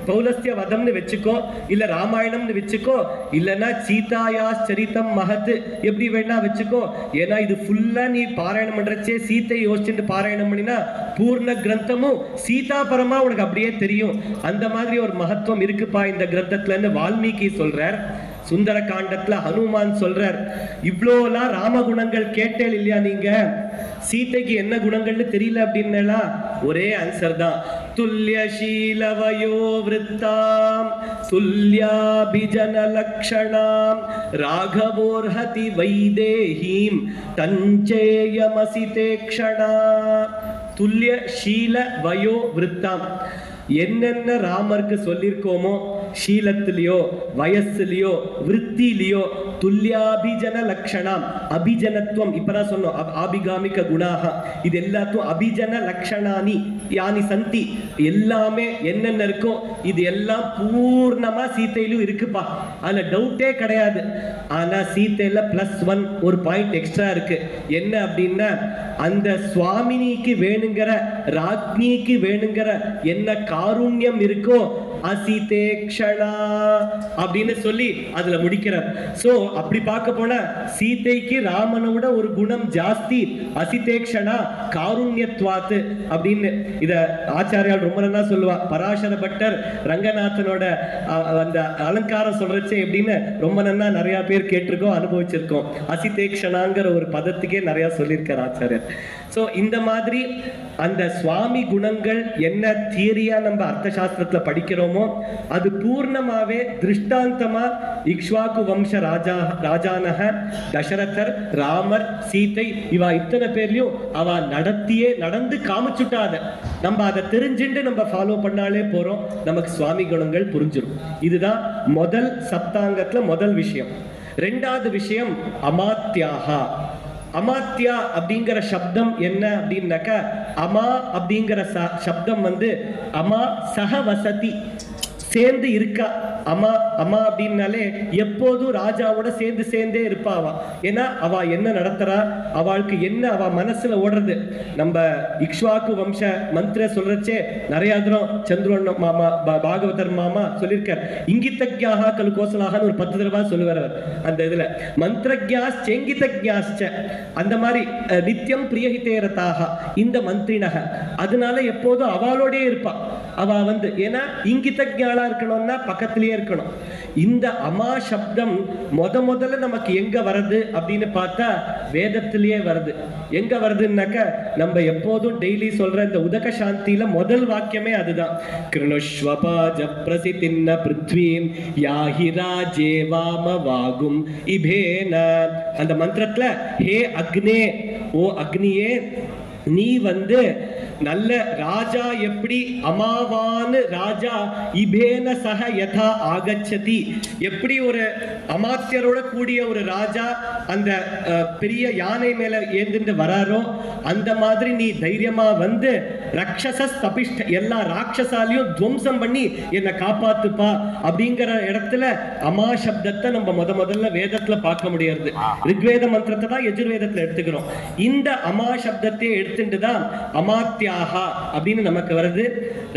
பௌலஸ்ய வதம்னு வச்சுக்கோ, இல்ல ராமாயணம்னு வச்சுக்கோ, இல்லைன்னா சீதாயா சரிதம் மகத் எப்படி வேணா வச்சுக்கோ. ஏன்னா இது ஃபுல்லா நீ பாராயணம் பண்றச்சே சீத்தை யோசிச்சுட்டு பாராயணம் பண்ணினா பூர்ண கிரந்தமும் சீதா பரமா உனக்கு அப்படியே தெரியும். அந்த மாதிரி ஒரு மகத்துவம் இருக்குப்பா இந்த கிரந்தத்துலன்னு வால்மீகி சொல்றார். சுந்தர காண்டத்துல ஹனுமான் சொல்றார், இவ்வளோலாம் ராம குணங்கள் கேட்டேன் இல்லையா நீங்க, சீதைக்கு என்ன குணங்கள்னு தெரியல அப்படின்னா ஒரே ஆன்சர் தான், துல்யசீல வயோவிருத்தாம் துல்யாபிஜன லக்ஷணாம் ராகவோர்ஹதி வைதேஹீம் தஞ்சேயமசிதேக்ஷணா. துல்யசீல வயோவிருத்தாம், என்னென்ன ராமருக்கு சொல்லிருக்கோமோ ஷீலத்திலேயோ வயசுலயோ விருத்திலேயோ துல்யாபிஜன லக்ஷணாம், அபிஜனத்துவம் இப்பதான் சொன்னோம், ஆபிகாமிக குணாக, இது எல்லாத்தும் அபிஜன லக்ஷணானி யானி சந்தி, எல்லாமே என்னென்ன இருக்கோ இது எல்லாம் பூர்ணமா சீத்தையிலும் இருக்குப்பா, அதுல டவுட்டே கிடையாது. ஆனா சீத்தையில +1 ஒரு பாயிண்ட் எக்ஸ்ட்ரா இருக்கு. என்ன அப்படின்னா அந்த சுவாமினிக்கு வேணுங்கிற ராஜ்னிக்கு வேணுங்கிற என்ன காருண்யம் இருக்கோ அசிதேக்ஷணா அப்படின்னு சொல்லி அதுல முடிக்கிறார். சோ அப்படி பார்க்க போனா சீதைக்கு ராமனோட ஒரு குணம் ஜாஸ்தி, அசிதேக்ஷணா காருண்யத்வாத்து அப்படின்னு. இத ஆச்சாரியால் ரொம்ப நல்லா சொல்லுவா. பராசர பட்டர் ரங்கநாதனோட அந்த அலங்காரம் சொல்றச்சே எப்படின்னு ரொம்ப நல்லா நிறைய பேர் கேட்டிருக்கோம், அனுபவிச்சிருக்கோம். அசிதேக்ஷனாங்கிற ஒரு பதத்துக்கே நிறைய சொல்லியிருக்கார் ஆச்சாரியர். சோ இந்த மாதிரி அந்த சுவாமி குணங்கள் என்ன தியரியா நம்ம அர்த்த சாஸ்திரத்துல படிக்கிறோமோ அது பூர்ணமாவே திருஷ்டாந்தமா இக்ஷ்வாகு வம்ச ராஜானக தசரதர், ராமர், சீதை இவா இத்தனை பேர்லயும் அவ நடந்து காமிச்சுட்டாத. நம்ம அதை தெரிஞ்சுட்டு நம்ம ஃபாலோ பண்ணாலே போறோம், நமக்கு சுவாமி குணங்கள் புரிஞ்சிடும். இதுதான் முதல் சப்தாங்கத்துல முதல் விஷயம். ரெண்டாவது விஷயம் அமாத்யாஹா. அமாத்யா அப்படிங்கிற சப்தம் என்ன அப்படின்னாக்க, அமா அப்படிங்கிற சப்தம் அமா சகவசதி, சேர்ந்து இருக்கா. அம்மா அம்மா அப்படின்னாலே எப்போதும் ராஜாவோட சேர்ந்தே இருப்பாவா. ஏன்னா அவ என்ன நடத்துறா, அவளுக்கு என்ன அவ மனசுல ஓடுறது. நம்ம இக்ஷ்வாக்கு வம்ச மந்திர சொல்றச்சே நிறைய தரம் சந்திரன் மாமா பாகவதர் மாமா சொல்லியிருக்கார். இங்கிதக்யாக கல் கோசலாக ஒரு 10 தடவை சொல்லுவார் அந்த இதுல. மந்திரஜ்யாஸ் செங்கிதஜ்யாஸ்ச, அந்த மாதிரி நித்தியம் பிரியஹிதேரதாக இந்த மந்திரினக. அதனால எப்போதும் அவளோடே இருப்பா. அவ ஏன்னா இங்கிதஜ்ஞாளா இருக்கணும்னா பக்கத்திலேயே இருக்கணும். இந்த அமா சப்தம் முதல்ல நமக்கு எங்க வருது அப்படின்னு பார்த்தா வேதத்திலேயே வருது. எங்க வருதுன்னாக்க நம்ம எப்போதும் டெய்லி சொல்ற இந்த உதக சாந்தியில முதல் வாக்கியமே அதுதான். கிருணுஷ்வபாஜ பிரசித்தின்ன பிருத்வீம் யாஹி ராஜே வாம வாகும் இபேன. அந்த மந்திரத்துல ஹே அக்னே, ஓ அக்னியே, நீ நல்ல ராஜா எப்படி அமாவான் ராஜா இபேன சக யதா ஆகச்சதி, எப்படி ஒரு அமாத்தியரோட கூடிய ஒரு ராஜா அந்த பெரிய யானை மேல ஏந்திருந்து வராரோ அந்த மாதிரி நீ தைரியமா ரக்ஷசஸ் தபிஷ்ட, எல்லா ராட்சசாலையும் துவம்சம் பண்ணி என்னை காப்பாத்துப்பா அப்படிங்கிற இடத்துல அமா சப்தத்தை நம்ம முதல்ல வேதத்துல பார்க்க முடியாது. ரிக்வேத மந்திரத்தை தான் யஜுர்வேதத்துல எடுத்துக்கிறோம். இந்த அமா சப்தத்தை எடுத்துட்டு தான் அமாத்திய அமாத்யாஹா அப்படின்னு நமக்கு வருது.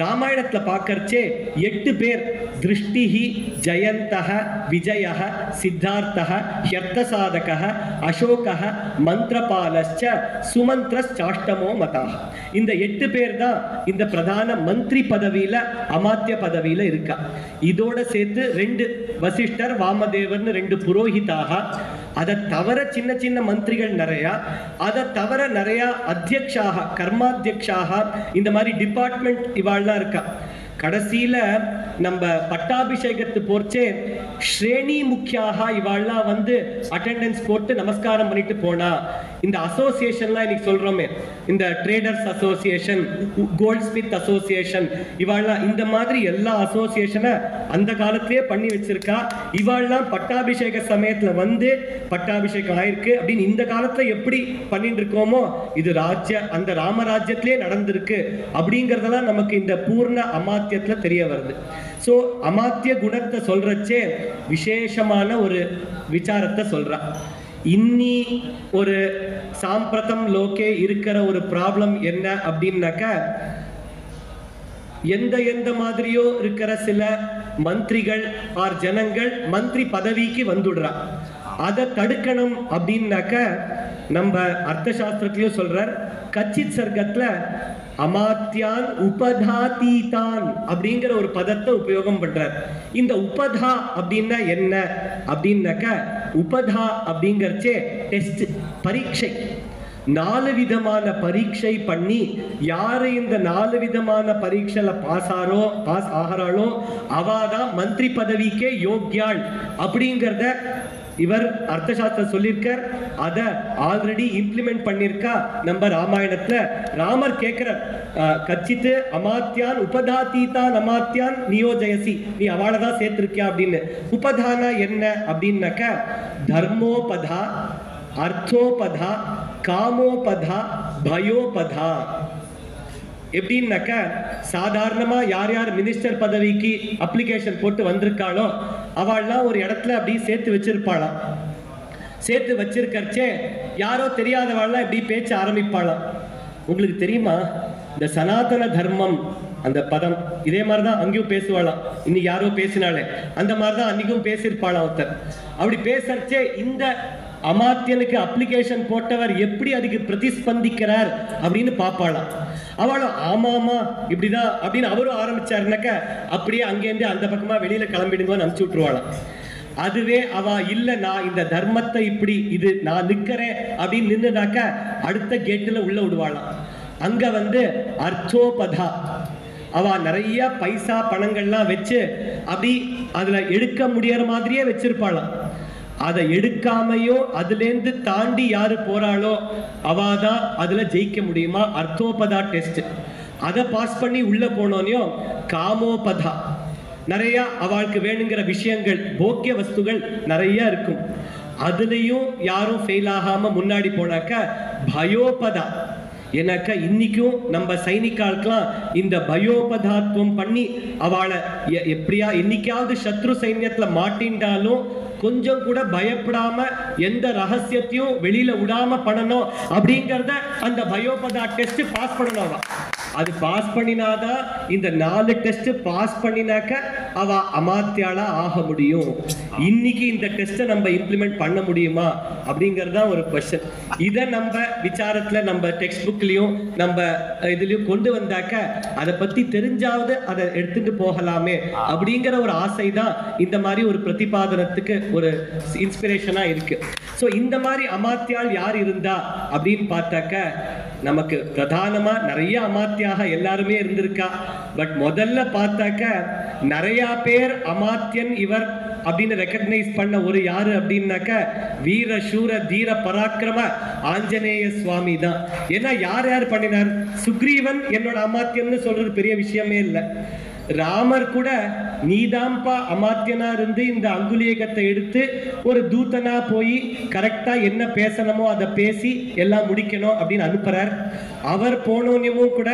ராமாயணத்துல பார்க்கறச்சே 8 பேர் திருஷ்டிஹி, ஜெயந்தஹ, விஜயஹ, சித்தார்த்தஹ, ஹ்யர்த்தசாதகஹ, அசோகஹ, மந்திரபாலஸ்ச, சுமந்திரஸ்சாஷ்டமோ மதாஹ. இந்த 8 பேர் தான் இந்த பிரதான மந்திரி பதவியில, அமாத்திய பதவியில இருக்கா. இதோட சேர்த்து 2 வசிஷ்டர், வாமதேவர்னு 2 புரோஹிதாக, அதை தவிர சின்ன சின்ன மந்திரிகள் நிறைய, அதை தவிர நிறைய அத்தியக்ஷாக, கர்மாத்தியக்ஷாக, இந்த மாதிரி டிபார்ட்மெண்ட் இவாள்லாம் இருக்கா. கடைசியில நம்ம பட்டாபிஷேகத்து போர்ச்சே ஸ்ரேணி முக்கியாக இவாள்லாம் வந்து அட்டெண்டன்ஸ் போட்டு நமஸ்காரம் பண்ணிட்டு போனா. இந்த அசோசியேஷன்லாம் இன்னைக்கு சொல்றோமே, இந்த traders association, goldsmith association, இவாள்லாம் இந்த மாதிரி எல்லா அசோசியேஷனை அந்த காலத்திலேயே பண்ணி வச்சிருக்கா. இவாள்லாம் பட்டாபிஷேக சமயத்துல வந்து பட்டாபிஷேகம் ஆயிருக்கு அப்படின்னு இந்த காலத்துல எப்படி பண்ணிட்டு இருக்கோமோ இது அந்த ராமராஜ்யத்திலே நடந்திருக்கு அப்படிங்கறதெல்லாம் நமக்கு இந்த பூர்ண அமாத்தியத்துல தெரிய வருது. சோ அமாத்திய குணத்தை சொல்றச்சே விசேஷமான ஒரு விசாரத்தை சொல்றா. இன்னி ஒரு சாம்பிரதம் லோகே இருக்கிற ஒரு ப்ராப்ளம் என்ன அப்படின்னாக்க, எந்த மாதிரியோ இருக்கிற சில மந்திரிகள் ஆர் ஜனங்கள் மந்திரி பதவிக்கு வந்துடுறா. அதை தடுக்கணும் அப்படின்னாக்க நம்ம அர்த்த சாஸ்திரத்திலயும் சொல்றார், கச்சித் சர்க்கத்துல அமாத்யான் உபதாதீதான் அப்படிங்கிற ஒரு பதத்தை உபயோகம் பண்றார். இந்த உபதா அப்படின்னா என்ன அப்படின்னாக்க, உபதா அப்படிங்கறச்சே டெஸ்ட், பரீட்சை. 4 விதமான பரீட்சை பண்ணி யாரு இந்த 4 விதமான பரீட்சையில பாஸ் ஆகிறாளோ அவாதான் மந்திரி பதவிக்கே யோக்யாள் அப்படிங்கிறத இவர் அர்த்தசாஸ்திரம் சொல்லியிருக்கார். அத ஆல்ரெடி இம்ப்ளிமெண்ட் பண்ணிருக்கா நம்ம ராமாயணத்துல. ராமர் கேட்கிற, கச்சித்து அமாத்யான் உபதாதீதான் அமாத்யான் நியோஜயசி, நீ அவளதான் சேர்த்திருக்கியா அப்படின்னு. உபதானா என்ன அப்படின்னாக்க, தர்மோபதா, அர்த்தோபதா, காமோபதா, பயோபதா. எப்படின்னாக்க, சாதாரணமா யார் யார் மினிஸ்டர் பதவிக்கு அப்ளிகேஷன் போட்டு வந்திருக்காளோ அவள்லாம் ஒரு இடத்துல அப்படி சேர்த்து வச்சிருப்பாளாம். சேர்த்து வச்சிருக்கச்சே யாரோ தெரியாதவாள்லாம் இப்படி பேச்ச ஆரம்பிப்பாளாம். உங்களுக்கு தெரியுமா, இந்த சனாதன தர்மம் அந்த பதம் இதே மாதிரிதான் அங்கேயும் பேசுவாளாம். இன்னைக்கு யாரோ பேசினாலே அந்த மாதிரிதான் அன்னைக்கும் பேசியிருப்பாளாம் ஒருத்தர். அப்படி பேசறச்சே இந்த அமாத்தியனுக்கு அப்ளிகேஷன் போட்டவர் எப்படி அதுக்கு பிரதிஸ்பந்திக்கிறார் அப்படின்னு பாப்பாளாம். அவளும் ஆமாமா இப்படிதான் அப்படின்னு அவரும் ஆரம்பிச்சாருனாக்க அப்படியே அங்கேருந்து அந்த பக்கமா வெளியில கிளம்பிடுங்கன்னு அனுப்பிச்சு விட்டுருவாளாம். அதுவே அவ இல்ல, நான் இந்த தர்மத்தை இப்படி இது நான் நிக்கிறேன் அப்படின்னு நின்றுனாக்க அடுத்த கேட்டுல உள்ள விடுவாளாம். அங்க வந்து அர்த்தோபதா, அவ நிறைய பைசா பணங்கள்லாம் வச்சு அப்படி அதுல எடுக்க முடியற மாதிரியே வச்சிருப்பாளாம். அதை எடுக்காமையோ அதுலேருந்து தாண்டி யாரு போறாளோ அவாதான் அதுல ஜெயிக்க முடியுமா. அர்த்தோபதா டெஸ்ட், அதை பாஸ் பண்ணி உள்ள போனோனையும் காமோபதா, நிறைய அவளுக்கு வேணுங்கிற விஷயங்கள், போக்கிய வஸ்துகள் நிறைய இருக்கும். அதுலயும் யாரும் ஃபெயில் ஆகாம முன்னாடி போனாக்க பயோபதா. ஏன்னாக்கா இன்னைக்கும் நம்ம சைனிக்காளுக்கெல்லாம் இந்த பயோபதாத்வம் பண்ணி அவளை எப்படியா இன்னைக்காவது சத்ரு சைன்யத்துல மாட்டின்றாலும் கொஞ்சம் கூட பயப்படாம எந்த ரகசியத்தையும் வெளியில விடாம பண்ணணும் அப்படிங்கறத அந்த பயோபதா டெஸ்ட் பாஸ் பண்ணணும். அது பாஸ் பண்ணினாதான், இந்த 4 டெஸ்ட் பாஸ் பண்ணினாக்க அவ அமாத்தியாளா ஆக முடியும். இன்னைக்கு இந்த டெஸ்ட்டை நம்ம இம்ப்ளிமெண்ட் பண்ண முடியுமா அப்படிங்கறதா ஒரு क्वेश्चन. இதை நம்ம விசாரத்துல நம்ம டெக்ஸ்ட் புக்லயும் நம்ம இதுலயும் கொண்டு வந்தாக்க அதை பத்தி தெரிஞ்சாவது அதை எடுத்துட்டு போகலாமே அப்படிங்கிற ஒரு ஆசை தான் இந்த மாதிரி ஒரு பிரதிபாதனத்துக்கு ஒரு இன்ஸ்பிரேஷனா இருக்கு. சோ இந்த மாதிரி அமாத்தியால் யார் இருந்தா அப்படின்னு பார்த்தாக்க, நமக்கு பிரதானமா நிறைய அமாத்தியாக எல்லாருமே இருந்திருக்கா. பட் முதல்ல பார்த்தாக்க நிறைய பேர் அமாத்தியன் இவர் அப்படின்னு ரெகக்னைஸ் பண்ண ஒரு யாரு அப்படின்னாக்க, வீர சூர தீர பராக்கிரம ஆஞ்சநேய சுவாமி தான். ஏன்னா யார் யார் பண்ணினார், சுக்ரீவன் என்னோட அமாத்தியன்னு சொல்றது பெரிய விஷயமே இல்லை. ராமர் கூட நீதாம்பா அமாத்தியனா இருந்து இந்த அங்குலியகத்தை எடுத்து ஒரு தூதனா போய் கரெக்டா என்ன பேசணுமோ அதை பேசி எல்லாம் முடிக்கணும் அப்படின்னு அனுப்புறார். அவர் போனோன்யமும் கூட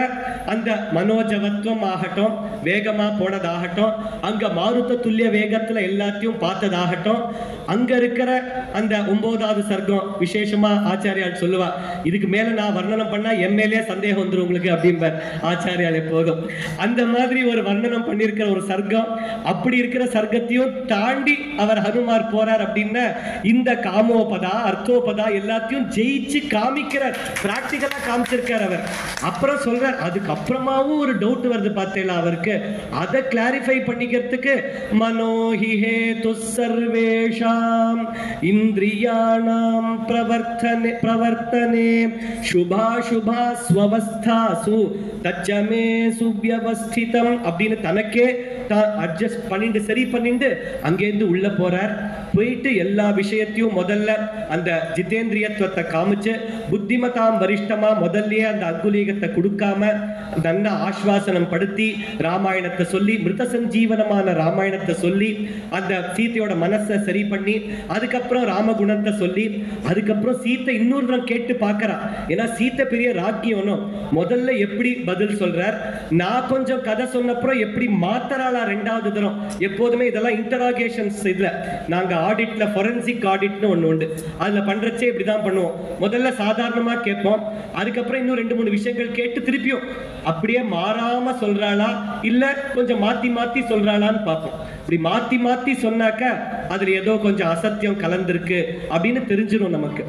அந்த மனோஜவத்துவம் ஆகட்டும், வேகமா போனதாகட்டும், அங்க மாருத துல்லிய வேகத்துல எல்லாத்தையும் பார்த்ததாகட்டும், அங்க இருக்கிற அந்த 9வது சர்க்கம் விசேஷமா ஆச்சாரியால் சொல்லுவா, இதுக்கு மேல நான் வர்ணனம் பண்ணா எம்எல்ஏ சந்தேகம் வந்துரும் உங்களுக்கு அப்படிம்பார் ஆச்சாரியால் எப்போதும். அந்த மாதிரி ஒரு வர்ணனம் பண்ணியிருக்கிற ஒரு சர்க்கம், அப்படி இருக்கிற சர்க்கத்தையும் தாண்டி அவர் ஹனுமார் போறார் அப்படின்னா இந்த காமோபதா அர்த்தோபதா எல்லாத்தையும் ஜெயிச்சு காமிக்கிறார், பிராக்டிகலா காமிச்சிருக்கார் அவர். அப்புறம் சொல்றார், அதுக்கப்புறமாவும் ஒரு டவுட் வருது பார்த்தேல அவருக்கு, அதை கிளாரிஃபை பண்ணிக்கிறதுக்கு மனோஹிஹே துசர்வேஷாம் இந்திரியாணாம் பிரவர்த்தனே சுபாசுபா ஸ்வவஸ்தாசு தச்சமே சுவ்யவஸ்திதம் அப்படின்னு தனக்கே அட்ஜஸ்ட் பண்ணிட்டு சரி பண்ணிட்டு அங்கேருந்து உள்ள போறார். போயிட்டு எல்லா விஷயத்தையும் முதல்ல அந்த ஜிதேந்திரியத்துவத்தை காமிச்சு புத்திமதாம் வரிஷ்டமா முதல்லயே அந்த அங்குலீகத்தை கொடுக்காம நல்ல ஆஸ்வாசனம் படுத்தி ராமாயணத்தை சொல்லி மிருத சஞ்சீவனமான ராமாயணத்தை சொல்லி அந்த சீத்தையோட மனசை சரி பண்ணி அதுக்கப்புறம் ராமகுணத்தை சொல்லி அதுக்கப்புறம் சீத்தை இன்னொரு தரம் கேட்டு பார்க்கறா. ஏன்னா சீத்தை பெரிய ராக்கியனும் முதல்ல எப்படி பதில் சொல்றார், நான் கொஞ்சம் கதை சொன்னப்புறம் எப்படி மாத்தறாளா ரெண்டாவது தரம். எப்போதுமே இதெல்லாம் இன்டராகேஷன்ஸ், இதுல நாங்க ஆடிட்ல ஃபோரென்சிக் ஆடிட்னு ஒண்ணு உண்டு, அதுல பண்றச்சே இப்படிதான் பண்ணுவோம். முதல்ல சாதாரணமா கேட்போம், அதுக்கப்புறம் இன்னும் 2-3 விஷயங்கள் கேட்டு திருப்பியும் அப்படியே மாறாம சொல்றாளா இல்ல கொஞ்சம் மாத்தி மாத்தி சொல்றாளான்னு பார்ப்போம். இப்படி மாத்தி மாத்தி சொன்னாக்க அதுல ஏதோ கொஞ்சம் அசத்தியம் கலந்திருக்கு அப்படின்னு தெரிஞ்சிடும் நமக்கு.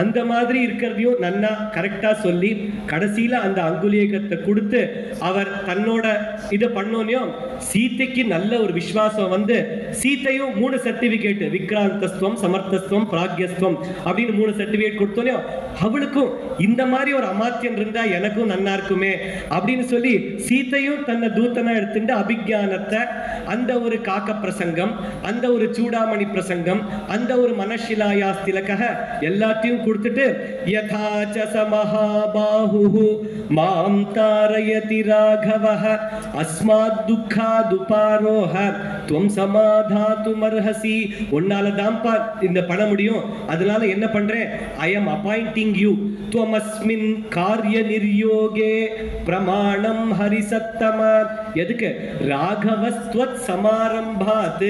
அந்த மாதிரி இருக்கிறதையும் நன்னா கரெக்டா சொல்லி கடைசியில அந்த அங்குலீகத்தை கொடுத்து அவர் தன்னோட இதை பண்ணோனையும் சீத்தைக்கு நல்ல ஒரு விசுவாசம் வந்து சீத்தையும் 3 சர்டிபிகேட், விக்ராந்தஸ்துவம், சமர்த்தஸ்துவம், பிராக்யஸ்துவம் அப்படின்னு 3 சர்டிபிகேட் கொடுத்தோனையும் அவளுக்கும் இந்த மாதிரி ஒரு அமாத்தியன் இருந்தா எனக்கும் நன்னா இருக்குமே அப்படின்னு சொல்லி சீத்தையும் தன்னை தூத்தனா எடுத்துட்டு அபிஞானத்தை, அந்த ஒரு காக்க பிரசங்கம், அந்த ஒரு சூடாமணி பிரசங்கம், அந்த ஒரு மனசிலாயாஸ்திலக எல்லாத்தையும் கொடுத்துட்டு யதாச்ச சமஹாபாஹு மாம் தாரயதி ராகவஹ அஸ்மாத் துக்காதுபாரோஹ துவம் சமாதாதுமர்ஹசி, உன்னால தான்ப்பா இந்த பண்ண முடியும், அதனால என்ன பண்றேன், ஐ எம் அப்பாயிண்டிங் யூ துவமஸ்மின் காரிய நிர்யோகே பிரமாணம் ஹரிசத்தம. எதுக்கு, ராகவஸ்த்வத் சமாரம்பாத்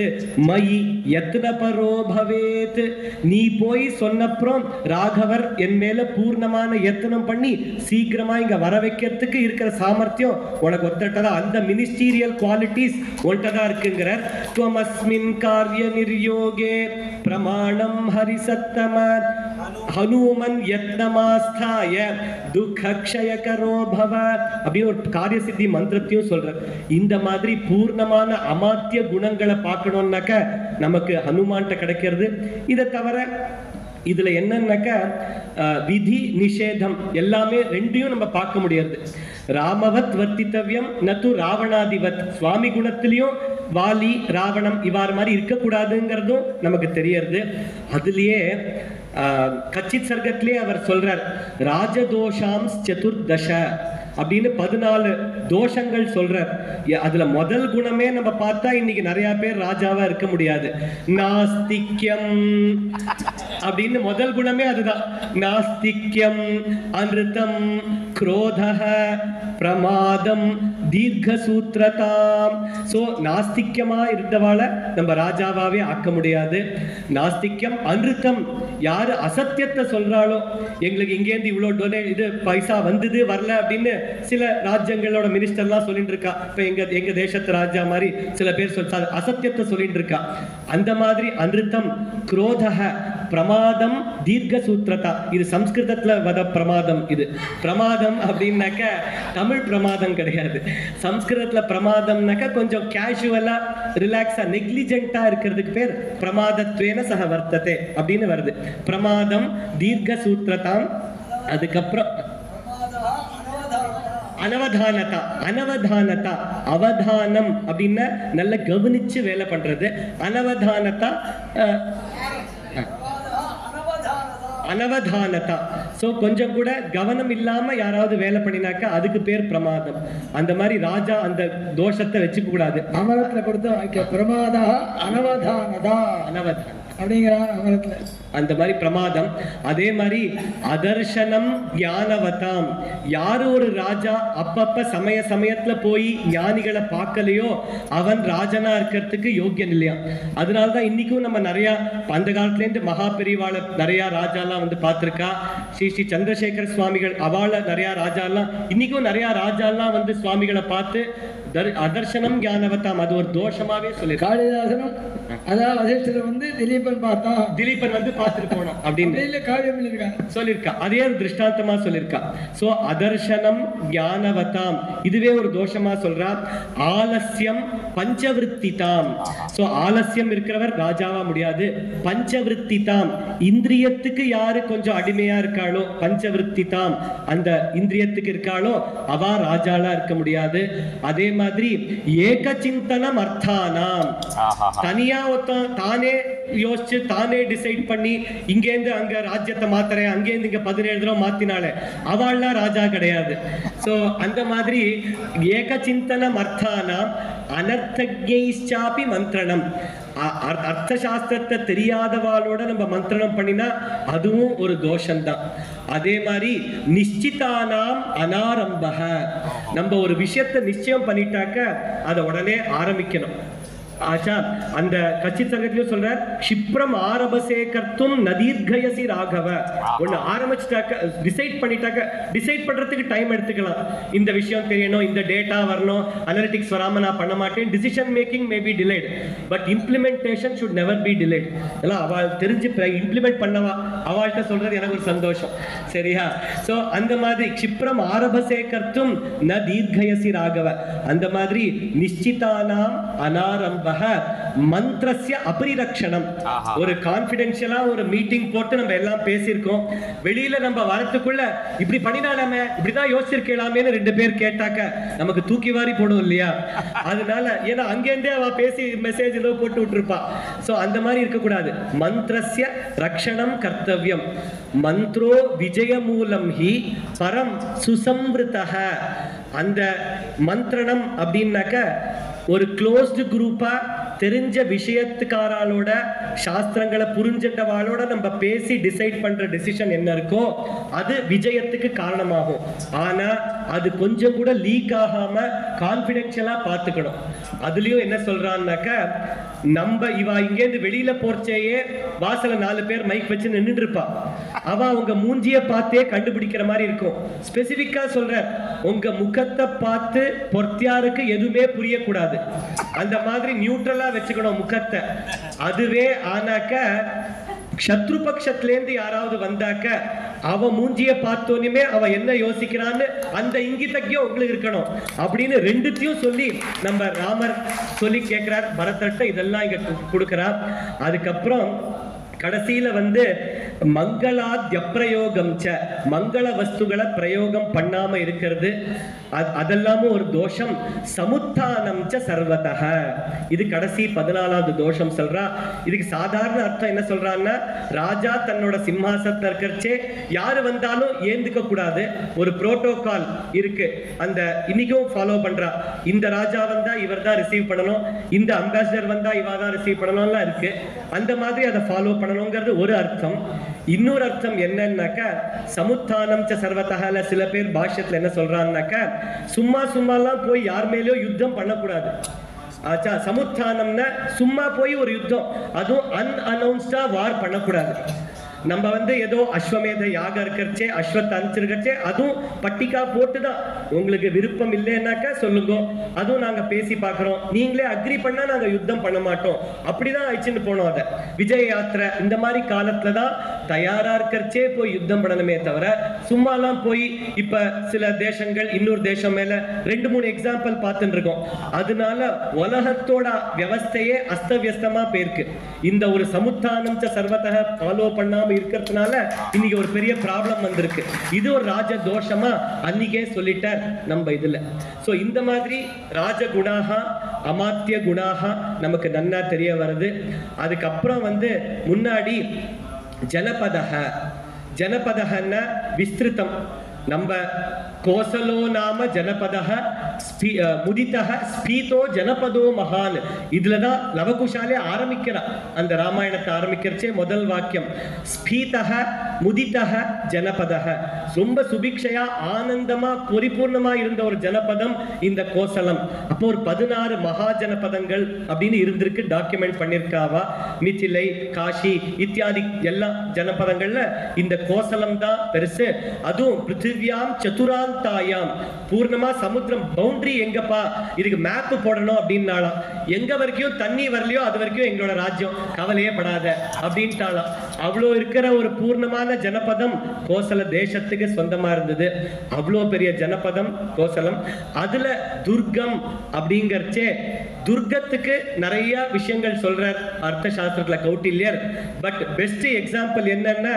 மயி யத்ன பரோ பவேத், நீ போய் சொன்னப்புறம் ராகவர் என் மேல பூர்ணமான யத்தனம் பண்ணி சீக்கிரமா இங்க வர வைக்கிறதுக்கு இருக்கிற சாமர்த்தியம் உனக்கு ஒத்தட்டதான், அந்த மினிஸ்டீரியல் குவாலிட்டிஸ் ஒன்ட்டதான் இருக்குங்கிறார். துவமஸ்மின் காரிய நிர்யோகே பிரமாணம் ஹரிசத்தம ஹனுமன் யத்னமாஸ்தாய துக்கக்ஷயகரோ பவ அப்படின்னு ஒரு காரிய சித்தி மந்திரத்தையும் சொல்ற. இந்த மாதிரி பூர்ணமான அமாத்திய குணங்களை பார்க்கணும்னாக்க நமக்கு ஹனுமான்ட்ட கிடைக்கிறது. இதை தவிர இதுல என்னன்னாக்க விதி நிஷேதம் எல்லாமே ரெண்டையும் நம்ம பார்க்க முடியாது. ராமவத் வர்த்தித்தவ்யம் நது ராவணாதிவத், சுவாமி குணத்திலையும் வாலி ராவணம் இவ்வாறு மாதிரி இருக்கக்கூடாதுங்கிறதும் நமக்கு தெரியறது. அதுலயே கச்சித் சர்க்கத்திலே அவர் சொல்றார், ராஜதோஷாம் சதுர்தச அப்படின்னு 14 தோஷங்கள் சொல்றார். அதுல முதல் குணமே நம்ம பார்த்தா இன்னைக்கு நிறைய பேர் ராஜாவா இருக்க முடியாது. நாஸ்திக்யம் அப்படின்னு முதல் குணமே அதுதான். நாஸ்திக்யம், அன்ருதம், குரோதஹ, பிரமாதம், தீர்க்க சூத்திரதாம். சோ நாஸ்திக்யமா இருந்தவாள நம்ம ராஜாவாவே ஆக்க முடியாது. நாஸ்திக்யம், அன்ருத்தம், யாரு அசத்தியத்தை சொல்றாளோ, எங்களுக்கு இங்கேருந்து இவ்வளவு இது பைசா வந்தது வரல அப்படின்னு சில ராஜ்யங்களோட மினிஸ்டர்லாம் சொல்லிட்டு இருக்கா. இப்ப எங்க தேசத்து ராஜா மாதிரி சில பேர் அசத்தியத்தை சொல்லிட்டு இருக்கா. அந்த மாதிரி அன்ருத்தம், குரோதஹ, பிரமாதம், தீர்க்க சூத்திரதா, இது சம்ஸ்கிருதத்துல வத பிரமாதம். இது பிரமாதம் அப்படின்னாக்க தமிழ் பிரமாதம் கிடையாது. சம்ஸ்கிருதத்துல பிரமாதம்னாக்க கொஞ்சம் கேஷுவலா ரிலாக்ஸா நெக்லிஜென்ட்டா இருக்கிறதுக்கு பேர் பிரமாதத்வேன சக வர்த்ததே அப்படின்னு வருது. பிரமாதம், தீர்க்க சூத்திரதாம், அதுக்கப்புறம் அனவதானதா. அனவதானதா, அவதானம் அப்படின்னா நல்ல கவனிச்சு வேலை பண்றது. அனவதானதா, அனவதானதா, சோ கொஞ்சம் கூட கவனம் இல்லாம யாராவது வேலை பண்ணினாக்கா அதுக்கு பேர் பிரமாதம். அந்த மாதிரி ராஜா அந்த தோஷத்தை வச்சுக்க கூடாது. அமரத்துல கொடுத்து பிரமாதா அனவதானதா. அனவதானம் அப்படிங்கிறான் அமரத்துல. அந்த மாதிரி பிரமாதம். அதே மாதிரி அதர்சனம் ஞானவதாம், யாரு ஒரு ராஜா அப்பப்ப சமய சமயத்துல போய் ஞானிகளை பார்க்கலையோ அவன் ராஜனா இருக்கிறதுக்கு யோக்கியன் இல்லையா. அதனாலதான் இன்னைக்கும் நம்ம நிறைய அந்த காலத்துல இருந்து மகா பெரிவாள நிறைய ராஜாலாம் வந்து பார்த்திருக்கா. ஸ்ரீ ஸ்ரீ சந்திரசேகர சுவாமிகள் அவாள நிறைய ராஜாலாம் இன்னைக்கும் நிறைய ராஜாலாம் வந்து சுவாமிகளை பார்த்து அதர்சனம் ஞானவதாம் அது ஒரு தோஷமாவே சொல்லி. காளிதாசனும் அதான் வசிஷ்டர் வந்து திலீபன் பார்த்தான், திலீபன் வந்து பார்த்துட்டு போனோம் அப்படின்னு காவியம் பண்ணிருக்காங்க சொல்லியிருக்கா. அதே ஒரு திருஷ்டாந்தமா சொல்லியிருக்கா. சோ அதர்சனம் ஞானவதாம் இதுவே ஒரு தோஷமா சொல்றா. ஆலஸ்யம் பஞ்சவிருத்திதாம், சோ ஆலஸ்யம் இருக்கிறவர் ராஜாவா முடியாது. பஞ்சவிருத்திதாம், இந்திரியத்துக்கு யாரு கொஞ்சம் அடிமையா இருக்காளோ, பஞ்சவிருத்திதாம் அந்த இந்திரியத்துக்கு இருக்காளோ அவ ராஜாலா இருக்க முடியாது. அதே மாதிரி ஏக சிந்தனம் அர்த்தானாம், தனியா ஒருத்தன் தானே யோசிச்சு தானே டிசைட் பண்ணி இங்கேருந்து அங்க ராஜ்யத்தை மாத்துறேன், அங்கேருந்து இங்க 17 தடவை மாத்தினாலே அவள்லாம் ராஜா கிடையாது. சோ அந்த மாதிரி ஏக சிந்தனம் அர்த்தானாம் அனர்த்தஜ்ஞைச்சாபி மந்திரணம், அர்த்த சாஸ்திரத்தை தெரியாதவாளோட நம்ம மந்திரணம் பண்ணினா அதுவும் ஒரு தோஷம்தான். அதே மாதிரி நிச்சிதானாம் அனாரம்பக, நம்ம ஒரு விஷயத்தை நிச்சயம் பண்ணிட்டாக்க அதை உடனே ஆரம்பிக்கணும். ஆச்சா, அந்த கட்சி சங்கத்திலும் சொல்ற க்ஷிப்ரம் ஆரபசே கர்த்தும் நதீர்கயசி ராகவ, ஒண்ணு ஆரம்பிச்சுட்டாக்க டிசைட் பண்ணிட்டாக்க டிசைட் பண்றதுக்கு டைம் எடுத்துக்கலாம். இந்த விஷயம் தெரியணும், இந்த டேட்டா வரணும், அனலிட்டிக்ஸ் வராம நான் பண்ண மாட்டேன். Decision making may be delayed but implementation should never be delayed. எல்லாம் அவள் தெரிஞ்சு இம்ப்ளிமெண்ட் பண்ணவா அவள்கிட்ட சொல்றது எனக்கு ஒரு சந்தோஷம். சரியா? சோ அந்த மாதிரி க்ஷிப்ரம் ஆரபசே கர்த்தும் ந தீர்கயசி ராகவ, அந்த மாதிரி நிச்சிதானாம் அனாரம்ப மந்திரஸ்ய அபரிரக்ஷணம். ஒரு கான்ஃபிடென்ஷியலா ஒரு மீட்டிங் போட்டு நம்ம எல்லாம் பேசியிருக்கோம், வெளியில நம்ம வரத்துக்குள்ள இப்படி பண்ணினாலாமே இப்படிதான் யோசிச்சிருக்கலாமேன்னு 2 பேர் கேட்டாக்க நமக்கு தூக்கி வாரி போடும் இல்லையா. அதனால ஏன்னா அங்கேருந்தே அவ பேசி மெசேஜ் ஏதோ போட்டு விட்டுருப்பா. சோ அந்த மாதிரி இருக்கக்கூடாது. மந்திரஸ்ய ரக்ஷணம் கர்த்தவ்யம், மந்த்ரோ விஜயமூலம் ஹி பரம் சுசம்ருதஹ. அந்த மந்திரணம் அப்படின்னாக்க ஒரு க்ளோஸ்டு குரூப்பா தெரிஞ்ச விஷயத்துக்காராலோட சாஸ்திரங்களை புரிஞ்சவாளோட நம்ம பேசி டிசைட் பண்ற டிசிஷன் என்ன இருக்கோ அது விஜயத்துக்கு காரணமாகும். ஆனா அது கொஞ்சம் கூட லீக் ஆகாம கான்பிடென்ஷியலா பார்த்துக்கணும். அதுலயும் என்ன சொல்றான்னாக்க, நம்ம இவா இங்கேருந்து வெளியில போறச்சேயே வாசல 4 பேர் மைக் வச்சு நின்றுட்டு இருப்பா. அவ உங்க மூஞ்சிய பார்த்தே கண்டுபிடிக்கிற மாதிரி இருக்கும். ஸ்பெசிபிக்கா சொல்ற, உங்க முகத்தை பார்த்து பொர்த்தியாருக்கு எதுவுமே புரியக்கூடாது. அந்த மாதிரி நியூட்ரலா வச்சுக்கணும் முகத்தை. அதுவே ஆனாக்க சத்ரு பட்சத்திலேருந்து யாராவது வந்தாக்க அவ மூஞ்சிய பார்த்தோனுமே அவ என்ன யோசிக்கிறான்னு அந்த இங்கிதத்தையும் உங்களுக்கு இருக்கணும் அப்படின்னு 2த்தையும் சொல்லி நம்ம ராமர் சொல்லி கேட்கிறார் பரதர்ட்ட. இதெல்லாம் இங்க கொடுக்கிறார். அதுக்கப்புறம் கடைசியில வந்து மங்களாத்ய பிரயோகம் ச, மங்கள வஸ்துகளை பிரயோகம் பண்ணாம இருக்கிறது அதெல்லாமும் ஒரு தோஷம். சமுத்தானம் ச சர்வதஹ, இது கடைசி 14வது தோஷம் சொல்றா. இதுக்கு சாதாரண அர்த்தம் என்ன சொல்றான்னா, ராஜா தன்னோட சிம்மாசனத்துல இருக்கிறச்சே யாரு வந்தாலும் ஏந்துக்க கூடாது, ஒரு புரோட்டோகால் இருக்கு. அந்த இன்னைக்கும் ஃபாலோ பண்றா. இந்த ராஜா வந்தா இவர் தான் ரிசீவ் பண்ணணும், இந்த அம்பாசிடர் வந்தா இவா தான் ரிசீவ் பண்ணணும்லாம் இருக்கு. அந்த மாதிரி அதை ஃபாலோ பண்ணணுங்கிறது ஒரு அர்த்தம். இன்னொரு அர்த்தம் என்னன்னாக்கா, சமுத்தானம் ச சர்வதஹல சில பேர் பாஷ்யத்துல என்ன சொல்றாங்கன்னாக்கா, சும்மா சும்மாலாம் போய் யார் மேலேயோ யுத்தம் பண்ணக்கூடாது. ஆச்சா, சமுத்தானம்னா சும்மா போய் ஒரு யுத்தம், அதுவும் அன்அனௌன்ஸ்டா வார் பண்ணக்கூடாது. நம்ம வந்து ஏதோ அஸ்வமேத யாகம் இருக்கிறச்சே அஸ்வத்தை அனுப்பிச்சிருக்கச்சே அதுவும் பட்டிக்கா போட்டுதான், உங்களுக்கு விருப்பம் இல்லைன்னாக்கா சொல்லுங்க, அதுவும் நாங்க பேசி பார்க்கிறோம், நீங்களே அக்ரி பண்ணா நாங்க யுத்தம் பண்ண மாட்டோம், அப்படிதான் அழிச்சுட்டு போனோம். அதை விஜய யாத்திரை இந்த மாதிரி காலத்துலதான் தயாரா இருக்கிறச்சே போய் யுத்தம் பண்ணணுமே தவிர சும்மாலாம் போய் இப்ப சில தேசங்கள் இன்னொரு தேசம் மேல 2-3 எக்ஸாம்பிள் பார்த்துட்டு இருக்கோம். அதனால உலகத்தோட வியவஸ்தையே அஸ்தவியஸ்தமா போயிருக்கு. இந்த ஒரு சமுத்தானம் சர்வதஹ ஃபாலோ பண்ணாம இருக்கிறதுனால இன்னைக்கு ஒரு பெரிய ப்ராப்ளம் வந்திருக்கு. இது ஒரு ராஜ தோஷமா அன்னைக்கே சொல்லிட்டார் நம்ம இதுல. சோ இந்த மாதிரி ராஜ குணாகா அமாத்திய குணாகா நமக்கு நன்னா தெரிய வருது. அதுக்கப்புறம் வந்து முன்னாடி ஜனபதஹ, ஜனபதஹன்னா விஸ்திருத்தம். நம்ம கோசலோ நாம ஜனபதஹ முதிதஹ ஸ்பீதோ ஜனபதோ மகான். இதுலதான் லவகுஷாலே ஆரம்பிக்கிறா அந்த ராமாயணத்தை ஆரம்பிக்கிறச்சே முதல் வாக்கியம் ஸ்பீதஹ முதிதஹ ஜனபதஹ. ரொம்ப சுபிக்ஷையா ஆனந்தமா பரிபூர்ணமா இருந்த ஒரு ஜனபதம் இந்த கோசலம். அப்போ ஒரு 16 மகா ஜனபதங்கள் அப்படின்னு இருந்திருக்கு, டாக்குமெண்ட் பண்ணிருக்காவா. மிथिலை, காஷி இத்தியாதி எல்லா ஜனபதங்கள்ல இந்த கோசலம் தான் பெருசு. அதுவும் பிருத்திவியாம் சதுராந்தாயாம், பூர்ணமா சமுத்திரம் பவுண்டரி எங்கப்பா, இதுக்கு மேப் போடணும் அப்படின்னாலாம். எங்க வரைக்கும் தண்ணி வரலையோ அது வரைக்கும் எங்களோட ராஜ்யம், கவலையே படாத அப்படின்ட்டாலாம். அவ்வளோ இருக்கிற ஒரு பூர்ணமான ஜனபதம் கோசல தேசத்துக்கு சொந்தமா இருந்தது. அவ்வளோ பெரிய ஜனபதம் கோசலம். அதுல துர்க்கம் அப்படிங்கறச்சே துர்க்கத்துக்கு நிறைய விஷயங்கள் சொல்றார் அர்த்த சாஸ்திரத்துல கௌட்டில்யர். பட் பெஸ்ட் எக்ஸாம்பிள் என்னன்னா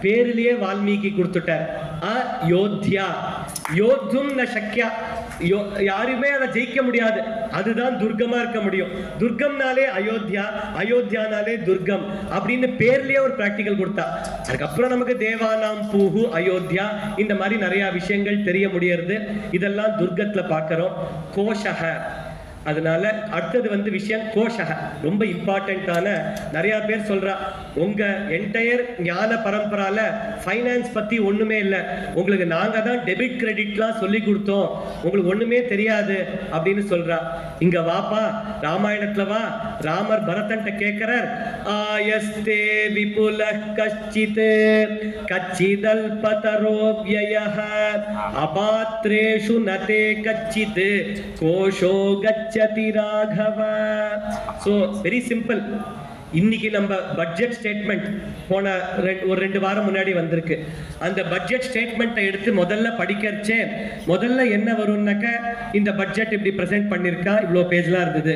பேரிலேயே வால்மீகி கொடுத்துட்டார், அயோத்தியா. யோத்தும் ந சக்யா, யாருமே அதை ஜெயிக்க முடியாது, அதுதான் துர்க்கமா இருக்க முடியும். துர்க்கம்னாலே அயோத்தியா, அயோத்தியானாலே துர்க்கம் அப்படின்னு பேர்லயே ஒரு பிராக்டிக்கல் கொடுத்தா. அதுக்கப்புறம் நமக்கு தேவானாம் பூஹு அயோத்தியா இந்த மாதிரி நிறைய விஷயங்கள் தெரிய முடியறது. இதெல்லாம் துர்க்கத்துல பார்க்கிறோம். கோஷக, அதனால அடுத்தது விஷயம் கோஷக ரொம்ப இம்பார்ட்டன்டான. நிறைய பேர் சொல்றா உங்க என்டையர் ஞான பரம்பரால ஃபைனான்ஸ் பத்தி ஒண்ணுமே இல்லை, உங்களுக்கு நாங்க தான் டெபிட் கிரெடிட்லாம் சொல்லி கொடுத்தோம், உங்களுக்கு ஒண்ணுமே தெரியாது அப்படின்னு சொல்றா. இங்க வாப்பா, ராமாயணத்துல வா. ராமர் பரதன்ட்ட கேட்கிறார், ஆயஸ்தே விபுல கச்சித் கச்சிதல் பதரோ வ்யயஹ அபாத்ரேஷு நதே கச்சித் கோஷோ கச்சதி ராகவ. So very simple. இன்னைக்கு நம்ம பட்ஜெட் ஸ்டேட்மெண்ட் போன ஒரு 2 வாரம் முன்னாடி வந்திருக்கு. அந்த பட்ஜெட் ஸ்டேட்மெண்ட்டை எடுத்து முதல்ல படிக்கிறச்சே முதல்ல என்ன வரும்னாக்க இந்த பட்ஜெட் இப்படி பிரசன்ட் பண்ணிருக்கா, இவ்வளோ பேஜ்லாம் இருந்தது.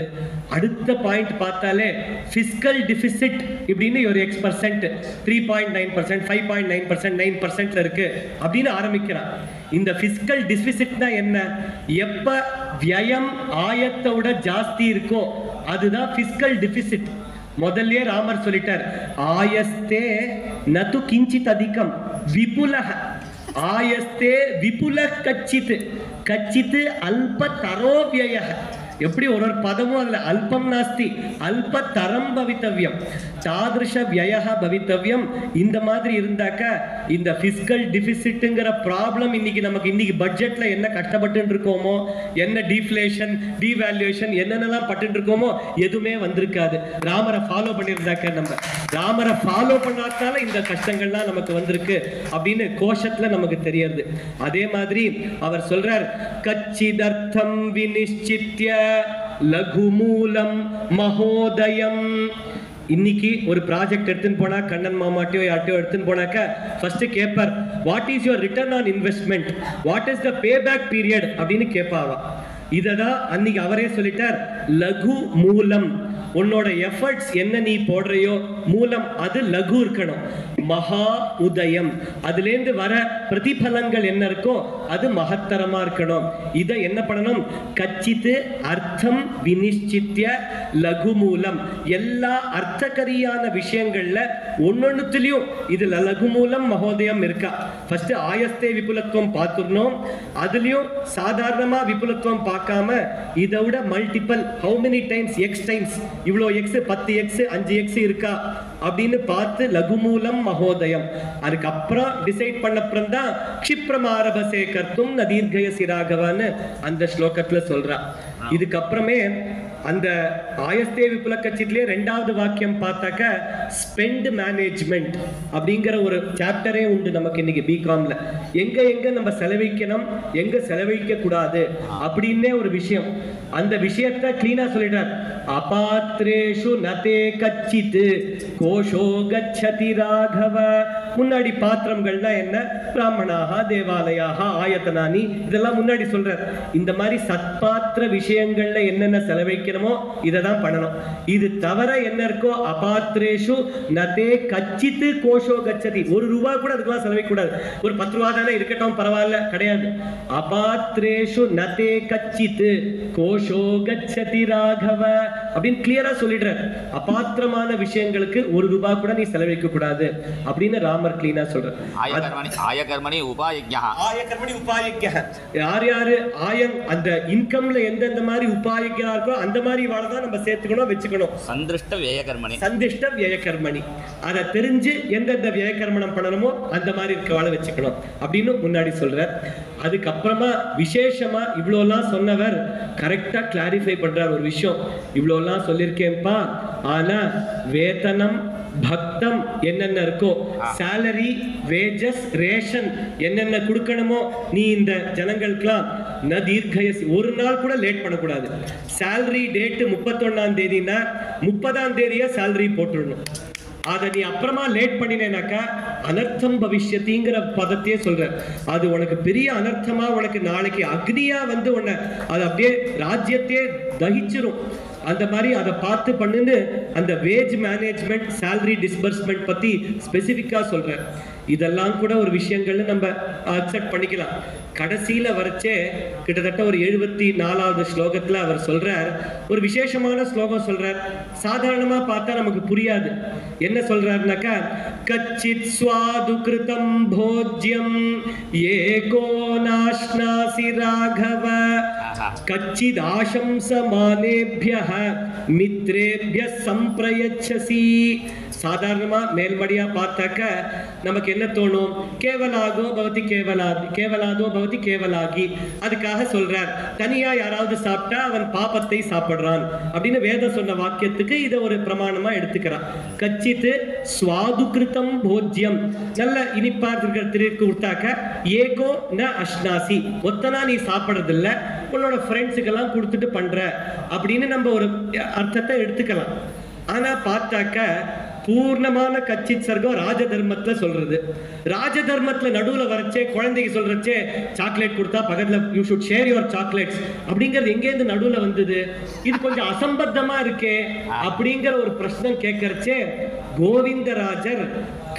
அடுத்த பாயிண்ட் பார்த்தாலே ஃபிஸ்கல் டிஃபிசிட் இப்படின்னு ஒரு X%, 3.9%, 5.9%, 9%ல இருக்கு அப்படின்னு ஆரம்பிக்கிறான். இந்த ஃபிஸ்கல் டிஃபிசிட்னா என்ன? எப்ப வியம் ஆயத்தோட ஜாஸ்தி இருக்கோ அதுதான் ஃபிஸ்கல் டிஃபிசிட். முதல்ல ராமர் சொல்லிட்டார், ஆயஸ்தே நது கிஞ்சித் அதிகம் விபுலஹ. ஆயஸ்தே விபுல கச்சித் கச்சித் அல்ப தரோவ்யயஹ. எப்படி ஒரு பதமும் அதுல அல்பம் நாஸ்தி, அல்ப தரம் பவித்தவ்யம், தாதிருஷ வியயஹ பவித்தவ்யம். இந்த மாதிரி இருந்தாக்க இந்த பிஸ்கல் டிஃபிசிட்ங்கிற ப்ராப்ளம் இன்னைக்கு பட்ஜெட்ல என்ன கஷ்டப்பட்டு இருக்கோமோ, என்ன டீஃப்ளேஷன் டிவேல்யூஷன் என்னென்னலாம் பட்டு இருக்கோமோ எதுவுமே வந்திருக்காது. ராமரை ஃபாலோ பண்ணியிருந்தாக்க, நம்ம ராமரை ஃபாலோ பண்ணாதால இந்த கஷ்டங்கள்லாம் நமக்கு வந்திருக்கு அப்படின்னு கோஷத்துல நமக்கு தெரியுது. அதே மாதிரி அவர் சொல்றார், கச்சிதர்த்தம் விநிச்சித்ய லகுமூலம் மகோதயம். இன்னைக்கு ஒரு ப்ராஜெக்ட் எடுத்துன்னு போனா கண்ணன் மாமாட்டியோ யார்ட்டையோ எடுத்துன்னு போனாக்க ஃபர்ஸ்ட் கேட்பார், what is your return on investment, what is the payback period அப்படின்னு கேட்பாவா. இததான் அன்னைக்கு அவரே சொல்லிட்டார், லகு மூலம். உன்னோட எஃபர்ட்ஸ் என்ன நீ போடுறையோ மூலம் அது லகு இருக்கணும். மகா உதயம், அதுலேருந்து வர பிரதிபலங்கள் என்ன இருக்கோ அது மகத்தரமா இருக்கணும். இதை என்ன பண்ணணும்? கச்சித்து அர்த்தம் விநிச்சித்ய லகு மூலம். எல்லா அர்த்தகரியான விஷயங்கள்ல ஒன்னொன்னுத்திலையும் இதுல லகு மூலம் மகோதயம் இருக்கா. ஃபர்ஸ்ட் ஆயஸ்தே விபுலத்துவம் பார்த்துடணும். அதுலயும் சாதாரணமா விபுலத்துவம் பார்க்காம இதை விட multiple, how many times, X times, இவ்வளோ எக்ஸ், 10x 5x இருக்கா அப்படின்னு பார்த்து லகுமூலம் மகோதயம். அதுக்கப்புறம் டிசைட் பண்ணப்புறம் தான் க்ஷிப்ரமாரபசே கர்த்தும் நதீர்கய சிராகவான்னு அந்த ஸ்லோகத்துல சொல்றா. இதுக்கப்புறமே அந்த ஆயஸ்தே விபுல கச்சித்லயே 2வது வாக்கியம் பார்த்தாக்க ஸ்பெண்ட் மேனேஜ்மெண்ட் அப்படிங்கிற ஒரு சாப்டரே உண்டு நமக்கு இன்னைக்கு பிகாம்ல. எங்க நம்ம செலவழிக்கணும், எங்க செலவழிக்க கூடாது அப்படின்னே ஒரு விஷயம். அந்த விஷயத்தை கிளீனா சொல்லிட்டார். அபாத்ரேஷு நதே கச்சித் கோஷோ கச்சதி ராகவ. முன்னாடி பாத்திரங்கள்னா என்ன? பிராமணாக, தேவாலயாக, ஆயத்தனானி, இதெல்லாம் முன்னாடி சொல்றார். இந்த மாதிரி சத்பாத்திர விஷயங்கள்ல என்னென்ன செலவழிக்கணுமோ இதை தான் பண்ணணும். இது தவிர என்ன இருக்கோ அபாத்ரேஷு நதே கச்சித் கோஷோ கச்சதி. ₹1 கூட அதுக்கெல்லாம் செலவழிக்க கூடாது. ஒரு 10 ரூபா தானே இருக்கட்டும் பரவாயில்ல, கிடையாது. அபாத்ரேஷு நதே கச்சித் கோஷோ கச்சதி ராகவ. அப்படின்னு கிளியரா சொல்லிடுற. அபாத்திரமான விஷயங்களுக்கு ஒரு ரூபாய் கூட நீ செலவழிக்க கூடாது அப்படின்னு ராமர் கிளீனா சொல்ற. ஆயகர்மணி உபாயக்யா. யார் யாரு ஆயம் அந்த இன்கம்ல எந்தெந்த மாதிரி உபாயக்யா இருக்கோ அந்த மாதிரி வாழதான் நம்ம சேர்த்துக்கணும் வச்சுக்கணும். சந்திஷ்ட வியயகர்மணி. சந்திஷ்ட வியயகர்மணி. அதை தெரிஞ்சு எந்தெந்த வியயகர்மணம் பண்ணணுமோ அந்த மாதிரி இருக்க வாழ வச்சுக்கணும் அப்படின்னு முன்னாடி சொல்ற. அதுக்கப்புறமா விசேஷமா இவ்வளோலாம் சொன்னவர் கரெக்டா கிளாரிஃபை பண்றார் ஒரு விஷயம். இவ்வளோலாம் சொல்லியிருக்கேன்ப்பா, ஆனா வேதனம் பக்தம் என்னென்ன இருக்கோ, சேலரி, வேஜஸ், ரேஷன் என்னென்ன கொடுக்கணுமோ நீ இந்த ஜனங்களுக்குலாம் தீர்க்கயசி ஒரு நாள் கூட லேட் பண்ணக்கூடாது. சேலரி டேட்டு 31ஆம் தேதினா 30ஆம் தேதியே சேலரி போட்டுடணும். அதை நீ அப்புறமா லேட் பண்ணினேனாக்கா அனர்த்தம் பவிஷ்யத்திங்கிற பதத்தையே சொல்ற. அது உனக்கு பெரிய அனர்த்தமா, உனக்கு நாளைக்கு அக்னியா வந்து உன்னை அது அப்படியே ராஜ்யத்தையே தகிச்சிரும். அந்த மாதிரி அதை பார்த்து பண்ணுன்னு அந்த வேஜ் மேனேஜ்மெண்ட், சேலரி டிஸ்பர்ஸ்மெண்ட் பத்தி ஸ்பெசிஃபிக்கா சொல்ற. இதெல்லாம் கூட ஒரு விஷயங்கள்னு நம்ம அக்செப்ட் பண்ணிக்கலாம். கடைசியில வரைச்சே கிட்டத்தட்ட ஒரு 74வது ஸ்லோகத்துல அவர் சொல்றார், ஒரு விசேஷமான ஸ்லோகம் சொல்றார். சாதாரணமா பார்த்தா நமக்கு புரியாது. என்ன சொல்றாருனாக்கா, கச்சித் ஸ்வாது கிருதம் போஜ்யம் ஏகோ நாஷ்னாசி ராகவ கச்சித் ஆசம்சமானேப்யஹ மித்ரேப்யः சம்பிரயச்சசி. சாதாரணமா மேல்மடியா பார்த்தாக்க நமக்கு என்ன தோணும், கேவலாகோ பவதி கேவலாதி, கேவலாதோ பவதி கேவலாகி. அதுக்காக சொல்றார், தனியா யாராவது சாப்பிட்டா அவன் பாபத்தை சாப்பிடுறான் அப்படின்னு வேதம் சொன்ன வாக்கியத்துக்கு இதை ஒரு பிரமாணமா எடுத்துக்கிறான். கச்சித்து ஸ்வாது கிருதம் போஜ்யம், நல்ல இனிப்பா இருக்கிற திருக்கு கொடுத்தாக்க ஏகோ ந அஷ்னாசி, ஒத்தனா நீ சாப்பிடுறது இல்ல, உன்னோட ஃப்ரெண்ட்ஸுக்கெல்லாம் கொடுத்துட்டு பண்ற அப்படின்னு நம்ம ஒரு அர்த்தத்தை எடுத்துக்கலாம். ஆனா பார்த்தாக்க பூர்ணமான கச்சித் சர்க்கம் ராஜதர்மத்துல சொல்றது. ராஜதர்மத்துல நடுவுல வரச்சே குழந்தைக்கு சொல்றச்சே சாக்லேட் கொடுத்தா பக்கத்துல you should share your chocolates அப்படிங்கிறது எங்கேருந்து நடுவுல வந்தது? இது கொஞ்சம் அசம்பத்தமா இருக்கே அப்படிங்கிற ஒரு பிரச்சனை கேட்கறச்சே கோவிந்தராஜர்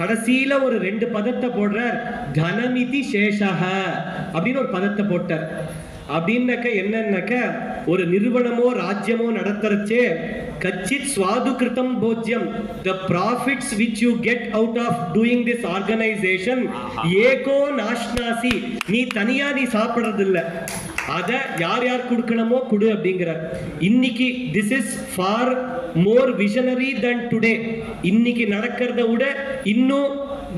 கடைசியில ஒரு 2 பதத்தை போடுறார். கனமிதி சேஷஹ அப்படின்னு ஒரு பதத்தை போட்டார். அப்படின்னாக்க என்னன்னாக்க ஒரு நிறுவனமோ ராஜ்யமோ நடத்துறச்சே கச்சித் ஸ்வாது கிருதம் போஜ்யம், the profits which you get out of doing this organization ஏகோ நாஷ்னாசி, நீ தனியா நீ சாப்பிடுறது இல்ல, அத யார் யார் கொடுக்கணுமோ கொடு அப்படிங்கிறார். இன்னைக்கு this is for more visionary than today. இன்னைக்கு நடக்கிறத விட இன்னும்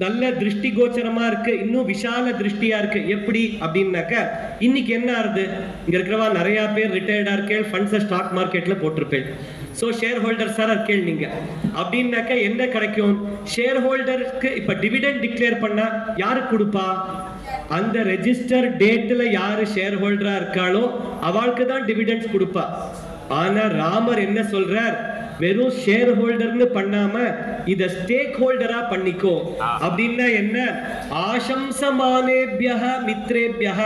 நல்ல திருஷ்டி கோச்சரமா இருக்கு, இன்னும் விஷால திருஷ்டியா இருக்கு. எப்படி அப்படின்னாக்க இன்னைக்கு என்ன ஆறுது, இங்க இருக்கிறவா நிறைய பேர் ரிட்டையர்டா இருக்கேள், ஃபண்ட்ஸை ஸ்டாக் மார்க்கெட்ல போட்டிருப்பேன். ஸோ ஷேர் ஹோல்டர்ஸாக இருக்கேள் நீங்க அப்படின்னாக்க என்ன கிடைக்கும்? ஷேர் ஹோல்டருக்கு இப்ப டிவிடெண்ட் டிக்ளேர் பண்ணா யாருக்கு கொடுப்பா? அந்த ரெஜிஸ்டர் டேட்ல யாரு ஷேர் ஹோல்டரா இருக்காளோ அவளுக்கு தான் டிவிடெண்ட்ஸ் கொடுப்பா. ஆனா ராமர் என்ன சொல்றார், வெறும் ஷேர் ஹோல்டர்னு பண்ணாம இத ஸ்டேக் ஹோல்டரா பண்ணிக்கோ. அப்படின்னா என்ன? ஆசம்சமானேப்யஹ மித்ரேப்யஹ,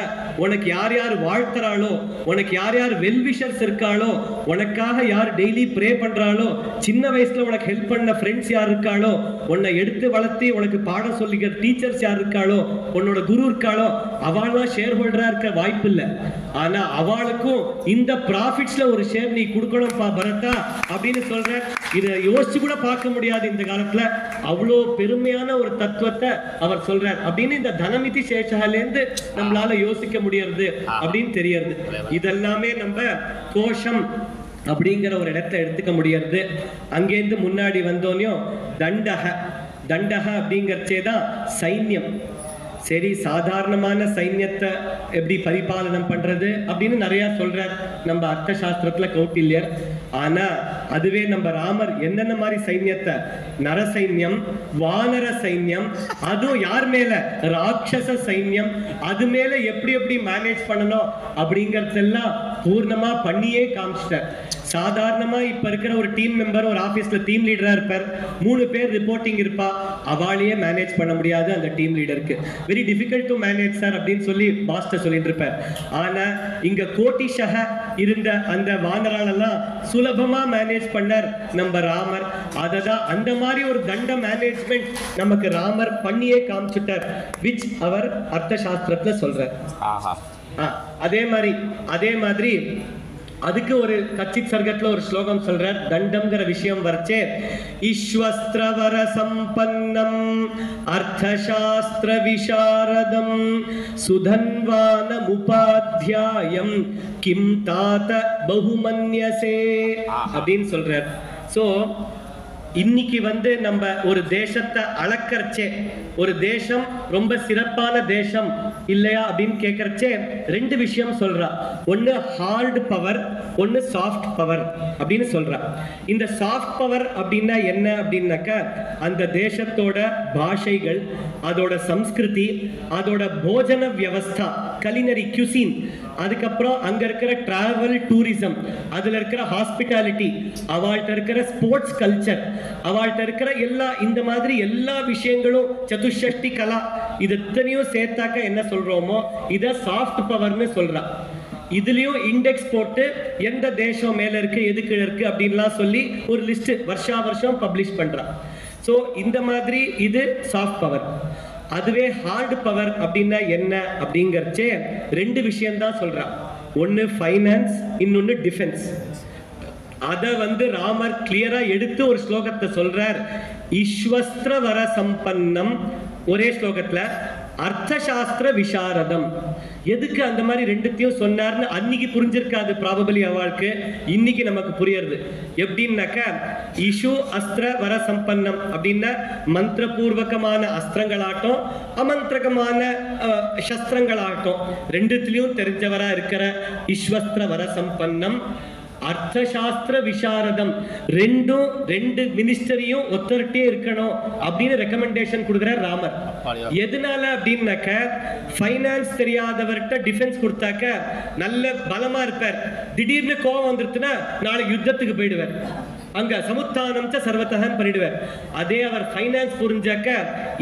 உனக்கு யார் யார் வாழ்த்துறாளோ, உனக்கு யார் யார் வெல்விஷர்ஸ் இருக்காளோ, உனக்காக யார் டெய்லி ப்ரே பண்றாளோ, சின்ன வயசுல உனக்கு ஹெல்ப் பண்ண ஃப்ரெண்ட்ஸ் யார் இருக்காளோ, உன்னை எடுத்து வளர்த்தி உனக்கு பாடம் சொல்லிக்கிற டீச்சர்ஸ் யார் இருக்காளோ, உன்னோட குரு இருக்காளோ, அவள்லாம் ஷேர் ஹோல்டரா இருக்க வாய்ப்பு இல்லை. ஆனா அவளுக்கும் இந்த ப்ராஃபிட்ஸ்ல ஒரு ஷேர் நீ கொடுக்கணும்ப்பா பரதா அப்படின்னு சொல்ற. இதை யோசிச்சு கூட பார்க்க முடியாது இந்த காலத்துல, அவ்வளோ பெருமையான ஒரு தத்துவத்தை அவர் சொல்றார். அப்படின்னு இந்த தனமிதி சேஷாலேருந்து நம்மளால யோசிக்க முடியறது அப்படின்னு தெரியறது. இதெல்லாமே நம்ம கோஷம் அப்படிங்கிற ஒரு இடத்தை எடுத்துக்க முடியறது. அங்கேருந்து முன்னாடி வந்தோனையும் தண்டக, தண்டக அப்படிங்கிறச்சே தான் சைன்யம். சரி, சாதாரணமான சைன்யத்தை எப்படி பரிபாலனம் பண்றது அப்படின்னு நிறைய சொல்றார் நம்ம அர்த்த சாஸ்திரத்துல கௌட்டில்யர். ஆனா அதுவே நம்ம ராமர் என்னென்ன மாதிரி சைன்யத்தை, நரசைன்யம், வானர சைன்யம், அதுவும் யார் மேல, ராட்சச சைன்யம், அது மேல எப்படி எப்படி மேனேஜ் பண்ணணும் அப்படிங்கறதெல்லாம் பூர்ணமா பண்ணியே காமிச்சிட்டார். சாதாரணமா இப்ப இருக்கிற ஒரு டீம் மெம்பர் ஒரு ஆபீஸ்ல டீம் லீடரா இருப்பார், 3 பேர் ரிப்போர்ட்டிங் இருப்பா, அவளையே மேனேஜ் பண்ண முடியாது அந்த டீம் லீடருக்கு. Very difficult to manage sir அப்படின்னு சொல்லி பாஸ்டர் சொல்லிட்டு இருப்பார். ஆனா இங்க கோட்டிஷக இருந்த அந்த வானராலெல்லாம் சுலபமா மேனேஜ் பண்ணார் நம்ம ராமர். அததான் அந்த மாதிரி ஒரு தண்ட மேனேஜ்மெண்ட் நமக்கு ராமர் பண்ணியே காமிச்சுட்டார், விச் அவர் அர்த்த சாஸ்திரத்துல சொல்றார். அதே மாதிரி அதுக்கு ஒரு கச்சித் சர்க்கத்துல ஒரு ஸ்லோகம் சொல்றார். தண்டம்ங்கிற விஷயம் வரைச்சே, ஈஸ்வஸ்திரவர சம்பன்னம் அர்த்தசாஸ்திர விசாரதம் சுதன்வானம் உபாத்யாயம் கிம் தாத பகுமன்யசே அப்படின்னு சொல்றார். சோ இன்னைக்கு நம்ம ஒரு தேசத்தை அளக்கறச்சே, ஒரு தேசம் ரொம்ப சிறப்பான தேசம் இல்லையா அப்படின்னு கேட்கறச்சே ரெண்டு விஷயம் சொல்றா. ஒன்னு ஹார்ட் பவர், ஒன்னு சாஃப்ட் பவர் அப்படின்னு சொல்றா. இந்த சாஃப்ட் பவர் அப்படின்னா என்ன அப்படின்னாக்க, அந்த தேசத்தோட பாஷைகள், அதோட சம்ஸ்கிருதி, அதோட போஜன வியவஸ்தா, கலினரி குசின், அதுக்கப்புறம் அங்க இருக்கிற டிராவல் டூரிசம், அதுல இருக்கிற ஹாஸ்பிட்டாலிட்டி, அவள்கிட்ட இருக்கிற ஸ்போர்ட்ஸ் கல்ச்சர், அவள்கிட்ட இருக்கிற எல்லா இந்த மாதிரி எல்லா விஷயங்களும், சதுஷ்டி கலா, இது எத்தனையும் சேர்த்தாக்க என்ன சொல்றோமோ இத சாஃப்ட் பவர்னு சொல்றா. இதுலயும் இண்டெக்ஸ் போட்டு எந்த தேசம் மேல இருக்கு எது கீழ இருக்கு அப்படின்லாம் சொல்லி ஒரு லிஸ்ட் வருஷா வருஷம் பப்ளிஷ் பண்றா. சோ இந்த மாதிரி இது சாஃப்ட் பவர். அதுவே ஹார்ட் பவர் அப்படின்னா என்ன அப்படிங்கறச்சே ரெண்டு விஷயம் தான் சொல்றா. ஒன்னு ஃபைனான்ஸ், இன்னொன்னு டிஃபென்ஸ். அத ராமர் கிளியரா எடுத்து ஒரு ஸ்லோகத்தை சொல்றார். ஈஸ்வஸ்திர வர சம்பன்னம் ஒரே ஸ்லோகத்துல, அர்த்தசாஸ்திர விசாரதம். எதுக்கு அந்த மாதிரி ரெண்டுத்தையும் சொன்னார்னு அன்னைக்கு புரிஞ்சிருக்காது ப்ராபபிலி அவளுக்கு, இன்னைக்கு நமக்கு புரியுறது. எப்படின்னாக்க, இஷு அஸ்திர வர சம்பன்னம் அப்படின்னா மந்திரபூர்வகமான அஸ்திரங்களாட்டம், அமந்திரகமான சஸ்திரங்களாட்டம், ரெண்டுத்திலையும் தெரிஞ்சவரா இருக்கிற ஈஸ்வஸ்திர வர சம்பன்னம், அர்த்தசாஸ்திர விசாரதம், ரெண்டு மினிஸ்டரியும் ஒத்தரிட்டே இருக்கணும் அப்படின்னு ரெக்கமெண்டேஷன் கொடுக்கிறார் ராமர். எதனால அப்படின்னாக்க, ஃபைனான்ஸ் தெரியாதவர்கிட்ட டிஃபென்ஸ் கொடுத்தாக்க நல்ல பலமா இருப்பார், திடீர்னு கோபம் வந்துருச்சுன்னா நாளைக்கு யுத்தத்துக்கு போயிடுவார், அங்க சமுத்தானம் சர்வத்தகன் பண்ணிடுவார். அதே அவர் ஃபைனான்ஸ் புரிஞ்சாக்க,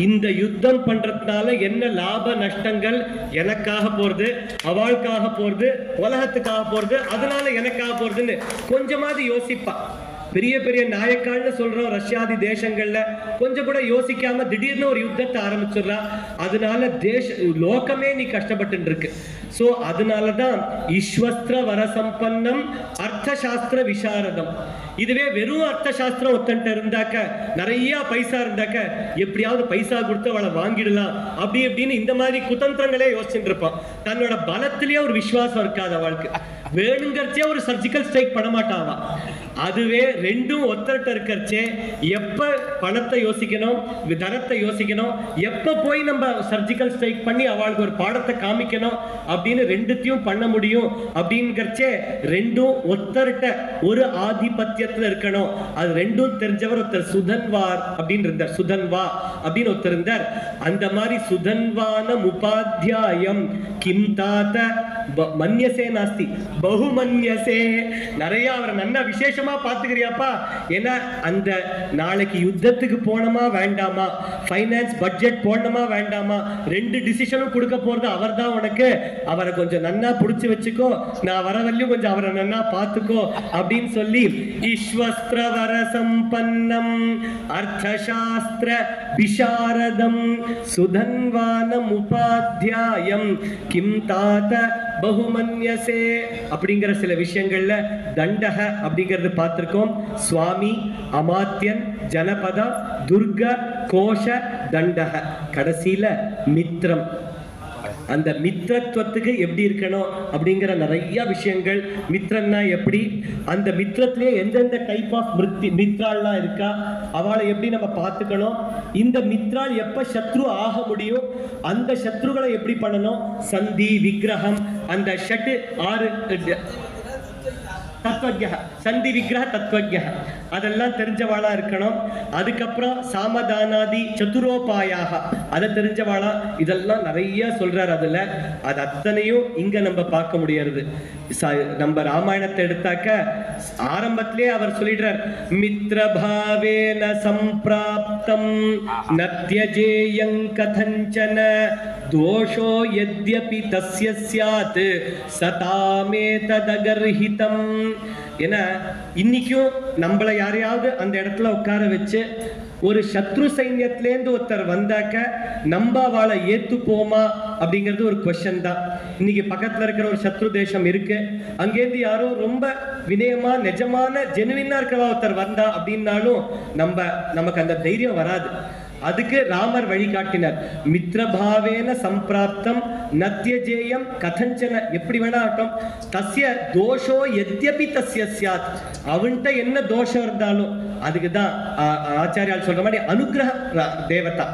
இந்த யுத்தம் பண்றதுனால என்ன லாப நஷ்டங்கள் எனக்காக போறது, அவளுக்காக போறது, உலகத்துக்காக போறது, அதனால எனக்காக போறதுன்னு கொஞ்சமாவது யோசிப்பா. பெரிய பெரிய நாயக்கால்னு சொல்றோம் ரஷ்யாதி தேசங்கள்ல, கொஞ்சம் கூட யோசிக்காம திடீர்னு ஒரு யுத்தத்தை ஆரம்பிச்சிடுறா. அதனால லோகமே நீ கஷ்டப்பட்டு இருக்கு. சோ அதனாலதான் ஈஸ்வஸ்திர வரசம்பன்னம் அர்த்தசாஸ்திர விசாரதம். இதுவே வெறும் அர்த்தசாஸ்திரம் ஒத்தன்ட்ட இருந்தாக்க, நிறைய பைசா இருந்தாக்க எப்படியாவது பைசா கொடுத்து அவளை வாங்கிடலாம் அப்படி எப்படின்னு இந்த மாதிரி குதந்திரங்களே யோசிச்சுட்டு இருப்பான். தன்னோட பலத்திலேயே ஒரு விசுவாசம் இருக்காது அவளுக்கு. வேணுங்கிறச்சே ஒரு சர்ஜிக்கல் ஸ்ட்ரைக் பண்ண மாட்டாவா. அதுவே ரெண்டும் ஒத்தரட்ட இருக்கிறச்சே, எப்ப பணத்தை யோசிக்கணும், தரத்தை யோசிக்கணும், எப்ப போய் நம்ம சர்ஜிக்கல் ஸ்ட்ரைக் பண்ணி அவளுக்கு ஒரு பாடத்தை காமிக்கணும் அப்படின்னு ரெண்டுத்தையும் பண்ண முடியும். அப்படிங்கிறச்சே ரெண்டும் ஒத்தரட்ட ஒரு ஆதிபத்தியத்துல இருக்கணும். அது ரெண்டும் தெரிஞ்சவர் ஒருத்தர் சுதன்வார் அப்படின்னு இருந்தார். சுதன்வா அப்படின்னு ஒருத்தர் இருந்தார். அந்த மாதிரி சுதன்வான உபாத்தியாயம் கிம் தாத்த மன்யசே நாஸ்தி பகுமன்யசே. நிறைய அவரை நல்லா விசேஷமா பாத்துக்கிறியாப்பா. ஏன்னா அந்த நாளைக்கு யுத்தத்துக்கு போனோமா வேண்டாமா, ஃபைனான்ஸ் பட்ஜெட் போடணுமா வேண்டாமா, ரெண்டு டிசிஷனும் கொடுக்க போறது அவர் தான் உனக்கு. அவரை கொஞ்சம் நன்னா புடிச்சு வச்சுக்கோ, நான் வர வரலையும் கொஞ்சம் அவரை நன்னா பாத்துக்கோ அப்படின்னு சொல்லி ஈஸ்வஸ்திர வர சம்பன்னம் அர்த்தசாஸ்திர விசாரதம் சுதன்வானம் உபாத்தியாயம் கிம் தாத பகுமன்யசே அப்படிங்கிற சில விஷயங்கள்ல தண்டக அப்படிங்கிறது பார்த்திருக்கோம். சுவாமி, அமாத்தியன், ஜனபத, துர்க, கோஷ, தண்டக, கடைசியில மித்ரம். அந்த மித்ரத்துவத்துக்கு எப்படி இருக்கணும் அப்படிங்கிற நிறைய விஷயங்கள். மித்ரன்னா எப்படி, அந்த மித்ரத்திலே எந்தெந்த டைப் ஆஃப் மித்ரால்லாம் இருக்கா, அவளை எப்படி நம்ம பார்த்துக்கணும், இந்த மித்ரால் எப்ப சத்ரு ஆக முடியும், அந்த சத்ருகளை எப்படி பண்ணணும், சந்தி, விக்கிரகம், அந்த ஷட்டு 6 தத்வஜ்ஞ, சந்தி விக்கிரக தத்வஜ்ஞ, அதெல்லாம் தெரிஞ்சவாளா இருக்கணும். அதுக்கப்புறம் சாமதானாதி சதுரோபாயாக, அதை தெரிஞ்சவாளா. இதெல்லாம் நிறைய சொல்றாரு அதுல. அது அத்தனையும் இங்க நம்ம பார்க்க முடியாது. நம்ம ராமாயணத்தை எடுத்தாக்க ஆரம்பத்திலே அவர் சொல்லிடுறார், மித்ரபாவேன சம்பிராப்தம் நத்யஜேயங் கதஞ்சன தோஷோ யத்யபி தஸ்ய ஸ்யாத் சதாமே ததகர்ஹிதம். ஏன்னா இன்னைக்கும் நம்மளை யாரையாவது அந்த இடத்துல உட்கார வச்சு ஒரு சத்ரு சைன்யத்திலேருந்து ஒருத்தர் வந்தாக்க நம்ம அவளை ஏத்துப்போமா அப்படிங்கிறது ஒரு கொஸ்டின் தான். இன்னைக்கு பக்கத்துல இருக்கிற ஒரு சத்ரு தேசம் இருக்கு, அங்கேருந்து யாரோ ரொம்ப வினயமா நிஜமான ஜெனுவினா இருக்கிறவா ஒருத்தர் வந்தா அப்படின்னாலும் நமக்கு அந்த தைரியம் வராது. அதுக்கு ராமர் வழிகாட்டினார். மித்ரபாவேன சம்பிராப்தம் நத்யஜேயம் கதஞ்சன, எப்படி வேணா ஆட்டம், தஸ்ய தோஷோ யத்யபி தஸ்ய ஸ்யாத், அவன்கிட்ட என்ன தோஷம் இருந்தாலும் அதுக்குதான் ஆச்சாரியால் சொல்ற மாதிரி அனுகிரக தேவதா.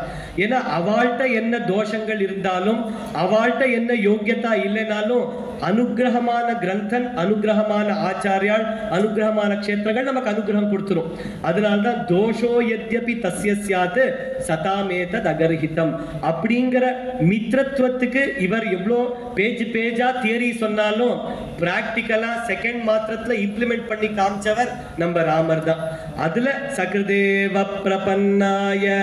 ஏன்னா அவள்கிட்ட என்ன தோஷங்கள் இருந்தாலும் அவள்கிட்ட என்ன யோக்கியதா இல்லைனாலும் அனுகிரகமான கிரந்தன், அனுகிரகமான ஆச்சாரியால், அனுகிரகமான க்ஷேத்திரங்கள் நமக்கு அனுகிரகம் கொடுத்துரும். அதனால்தான் தோஷோ யத்யபி தஸ்ய ஸ்யாத் சதாமேதத் அகர்ஹிதம் அப்படிங்கிற மித்ரத்துவத்துக்கு இவர் எவ்வளோ பேஜா தியரி சொன்னாலும் பிராக்டிக்கலா செகண்ட் மாத்திரத்துல இம்ப்ளிமெண்ட் பண்ணி காமிச்சவர் நம்ம ராமர் தான். அதுல சக்ருதேவ பிரபன்னாய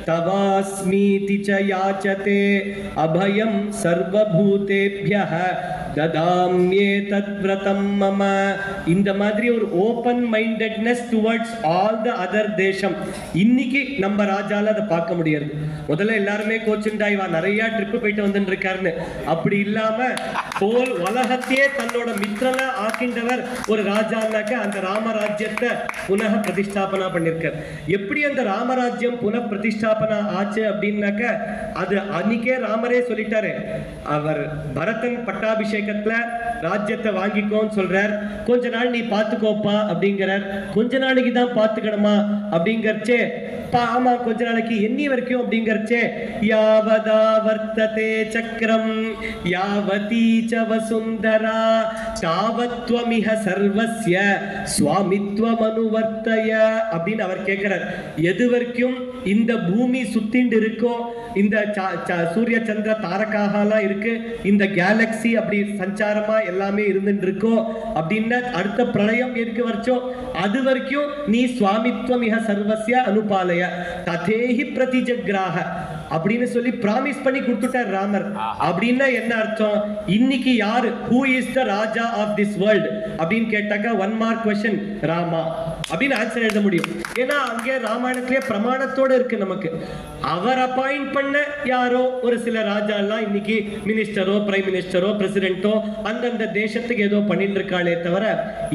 தவாஸ்மீதி ச யாச்சதே அபயம் சர்வபூதேப்யஹ ததாம்யேதத் வ்ரதம் மம. இந்த மாதிரி ஒரு open mindedness towards all the other தேசம் இன்னைக்கு நம்ம ராஜால அதை பார்க்க முடியாது. முதல்ல எல்லாருமே கோச்சுண்டா இவா நிறைய ட்ரிப்பு போயிட்டு வந்துட்டு இருக்காருன்னு, அப்படி இல்லாம போல் உலகத்தையே தன்னோட மித்திரனா ஆக்கின்றவர் ஒரு ராஜானாக்க அந்த ராமராஜ்யத்தை புனக பிரதிஷ்டாபனா பண்ணிருக்கார். எப்படி அந்த ராமராஜ்யம் புனః பிரதிஷ்டாபனா ஆச்சு அப்படின்னாக்க அது அன்னைக்கே ராமரே சொல்லிட்டாரு. அவர் பரதன் பட்டாபிஷேகத்துல ராஜ்யத்தை வாங்கிக்கோன்னு சொல்றார். கொஞ்ச நாள் நீ பாத்துக்கோப்பா அப்படிங்கிறார். கொஞ்ச நாளைக்கு தான் பாத்துக்கணுமா அப்படிங்கறச்சே ஆமா கொஞ்ச நாளைக்கு எண்ணி வரைக்கும் அப்படிங்கறச்சே யாவதா வர்த்ததே சக்கரம் யாவதி ச வசுந்தரா தாவத்வமிஹ சர்வஸ்ய ஸ்வாமித்வம் அனுவர்த்தய அப்படின்னு அவர் கேட்கிறார். எது வரைக்கும் இந்த பூமி சுத்திண்டு இருக்கோ, இந்த சூரிய சந்திர தாரகாலாம் இருக்கு, இந்த கேலக்சி அப்படி சஞ்சாரமா எல்லாமே இருந்துட்டு இருக்கோ அப்படின்னா அடுத்த பிரளயம் இருக்கு வரைச்சோ அது வரைக்கும் நீ ஸ்வாமித்வம் இஹ சர்வஸ்ய அனுபாலய ததேஹி பிரதிஜக்ராஹ அப்படின்னு சொல்லி பிராமிஸ் பண்ணி கொடுத்துட்டார் ராமர். அப்படின்னா என்ன அர்த்தம்? இன்னைக்கு யாரு who is the raja of this world அப்படின்னு கேட்டாக்கா ஒன் மார்க் क्वेश्चन ராமா அப்படின்னு ஆன்சர் எழுத முடியும். ஏன்னா அங்கே ராமாயணத்திலே பிரமாணத்தோட இருக்கு நமக்கு. அவர் அப்பாயிண்ட் பண்ண யாரோ ஒரு சில ராஜா எல்லாம் இன்னைக்கு மினிஸ்டரோ பிரைம் மினிஸ்டரோ பிரசிடென்ட்டோ அந்தந்த தேசத்துக்கு ஏதோ பண்ணிட்டு இருக்காளே தவிர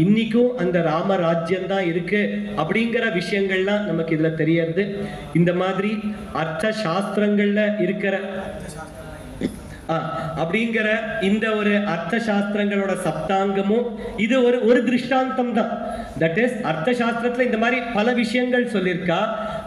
இன்னைக்கும் அந்த ராம ராஜ்யம் தான் இருக்கு அப்படிங்கிற விஷயங்கள்லாம் நமக்கு இதுல தெரியறது. இந்த மாதிரி அர்த்த சாஸ்திரங்கள்ல இருக்கிற அப்படிங்கிற இந்த ஒரு அர்த்த சாஸ்திரங்களோட சப்தாங்கமும் இது ஒரு திருஷ்டாந்தம் தான். தட் இஸ் அர்த்த சாஸ்திரத்துல இந்த மாதிரி பல விஷயங்கள் சொல்லியிருக்கா.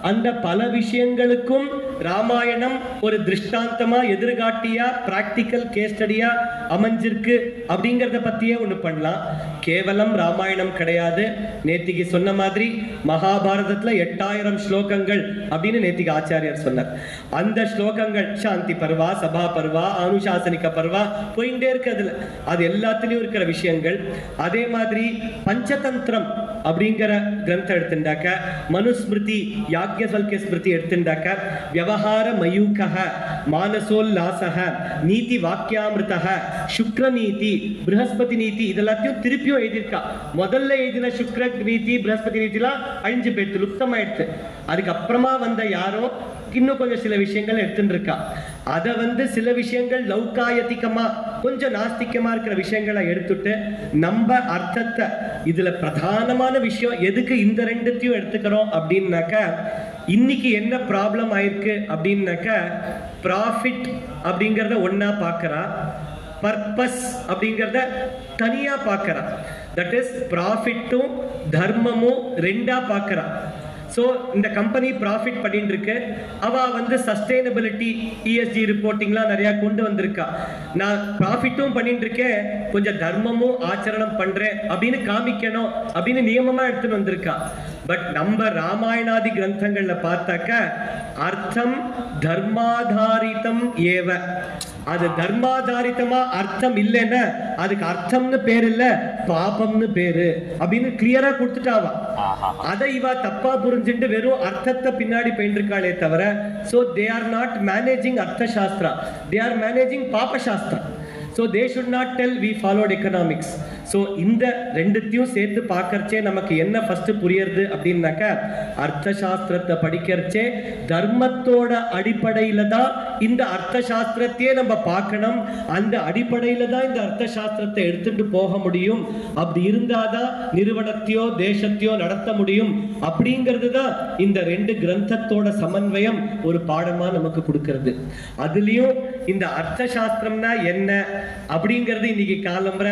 அந்த பல விஷயங்களுக்கும் ராமாயணம் ஒரு திருஷ்டாந்தமா எதிர்காட்டியா பிராக்டிக்கல் கேஸ் ஸ்டடியா அமைஞ்சிருக்கு அப்படிங்கறத பத்தியே ஒண்ணு பண்ணலாம். கேவலம் ராமாயணம் கிடையாது. நேத்திக்கு சொன்ன மாதிரி மகாபாரதத்துல 8000 ஸ்லோகங்கள் அப்படின்னு நேத்திக்கு ஆச்சாரியர் சொன்னார். அந்த ஸ்லோகங்கள் சாந்தி பர்வா, சபா பர்வா, அனுசாசனிக பர்வா போயிட்டே இருக்கு. அதுல அது எல்லாத்துலயும் இருக்கிற விஷயங்கள். அதே மாதிரி பஞ்சதந்திரம் அப்படிங்கிற கிரந்தம் எடுத்துட்டாக்க, மனுஸ்மிருதி யாக்ஞவல்க்ய ஸ்மிருதி எடுத்துட்டாக்க, வியவஹார மயூகஹ, மானசோல்லாசஹ, நீதி வாக்கியாமிருதஹ, சுக்ர நீதி, ப்ரஹஸ்பதி நீதி இதெல்லாத்தையும் திருப்பியும் எழுதியிருக்கா. முதல்ல எழுதின சுக்ர நீதி ப்ரஹஸ்பதி நீதிலாம் அழிஞ்சு போயிடுத்து, லுப்தமாயிடுத்து. அதுக்கப்புறமா வந்த யாரோ இன்னும் கொஞ்சம் சில விஷயங்கள் எடுத்துட்டு இருக்கா. அதை சில விஷயங்கள் லௌகாயதிகமா கொஞ்சம் நாஸ்திகமா இருக்கிற விஷயங்களை எடுத்துட்டு நம்ம அர்த்தத்தை இதுல பிரதானமான விஷயம் எதுக்கு இந்த ரெண்டுத்தையும் எடுத்துக்கிறோம் அப்படின்னாக்க, இன்னைக்கு என்ன ப்ராப்ளம் ஆயிருக்கு அப்படின்னாக்க ப்ராஃபிட் அப்படிங்கிறத ஒன்னா பார்க்கறா, பர்பஸ் அப்படிங்கிறத தனியா பார்க்கறா. தட் இஸ் ப்ராஃபிட்டும் தர்மமும் ரெண்டா பார்க்கறா. ஸோ இந்த கம்பெனி ப்ராஃபிட் பண்ணிட்டு இருக்கு. அவ சஸ்டைனபிலிட்டி இஎஸ்ஜி ரிப்போர்ட்டிங்லாம் நிறைய கொண்டு வந்திருக்கா. நான் ப்ராஃபிட்டும் பண்ணிட்டு இருக்கேன், கொஞ்சம் தர்மமும் ஆச்சரணம் பண்றேன் அப்படின்னு காமிக்கணும் அப்படின்னு நியமமா எடுத்துட்டு வந்திருக்கா. பட் நம்ம ராமாயணாதி கிரந்தங்கள்ல பார்த்தாக்க அர்த்தம் தர்மாதாரிதம் ஏவ. அது தர்மாதாரிதமா அர்த்தம் இல்லைன்னா அதுக்கு அர்த்தம்னு பேர் இல்ல, பாபம்னு பேரு அப்படின்னு கிளியரா கொடுத்துட்டாவா. அதை இவா தப்பா புரிஞ்சுட்டு வெறும் அர்த்தத்தை பின்னாடி போயிருக்காளே தவிர, so they are not managing அர்த்த சாஸ்திரா, they are managing பாப Sastra. So they should not tell we followed economics. So இந்த ரெண்டுத்தையும் சேர்த்து பார்க்கறச்சே நமக்கு என்ன ஃபர்ஸ்ட் புரியுது அப்படின்னாக்க, அர்த்த சாஸ்திரத்தை படிக்கிறச்சே தர்மத்தோட அடிப்படையில தான் இந்த அர்த்த சாஸ்திரத்தையே நம்ம பார்க்கணும். அந்த அடிப்படையில தான் இந்த அர்த்த சாஸ்திரத்தை எடுத்துட்டு போக முடியும். அப்படி இருந்தாதான் நிறுவனத்தையோ தேசத்தையோ நடத்த முடியும். அப்படிங்கிறது தான் இந்த ரெண்டு கிரந்தத்தோட சமன்வயம் ஒரு பாடமா நமக்கு கொடுக்கிறது. அதுலயும் இந்த அர்த்த சாஸ்திரம்னா என்ன அப்படிங்கிறது இன்னைக்கு காலம்பர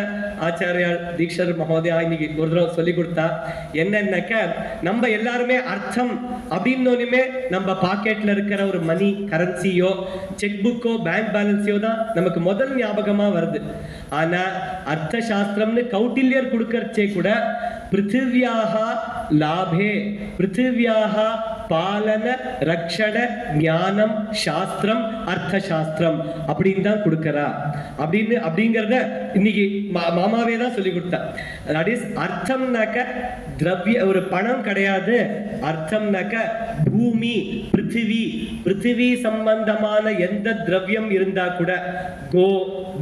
ஆச்சாரியா தீக்ஷர் மகோதயா இன்னைக்கு ஒரு தடவை சொல்லி கொடுத்தா. என்னன்னாக்க, நம்ம எல்லாருமே அர்த்தம் அப்படின்னோனுமே நம்ம பாக்கெட்ல இருக்கிற ஒரு மணி கரன்சியோ செக் புக்கோ பேங்க் பேலன்ஸையோ தான் நமக்கு முதல் ஞாபகமா வருது. ஆனா அர்த்த சாஸ்திரம்னு கௌட்டில்யர் கொடுக்கறச்சே கூட பிருத்திவியாக லாபே பிருத்திவியாக பாலன ரக்ஷண ஞானம் சாஸ்திரம் அர்த்த சாஸ்திரம் அப்படின்னு தான் கொடுக்கறா அப்படிங்கறத இன்னைக்கு மாமாவே தான் சொல்லி கொடுத்தா. தட் இஸ் அர்த்தம்னாக்க திரவிய ஒரு பணம் கிடையாது. அர்த்தம்னாக்க பூமி பிருத்திவி சம்பந்தமான எந்த திரவியம் இருந்தா கூட கோ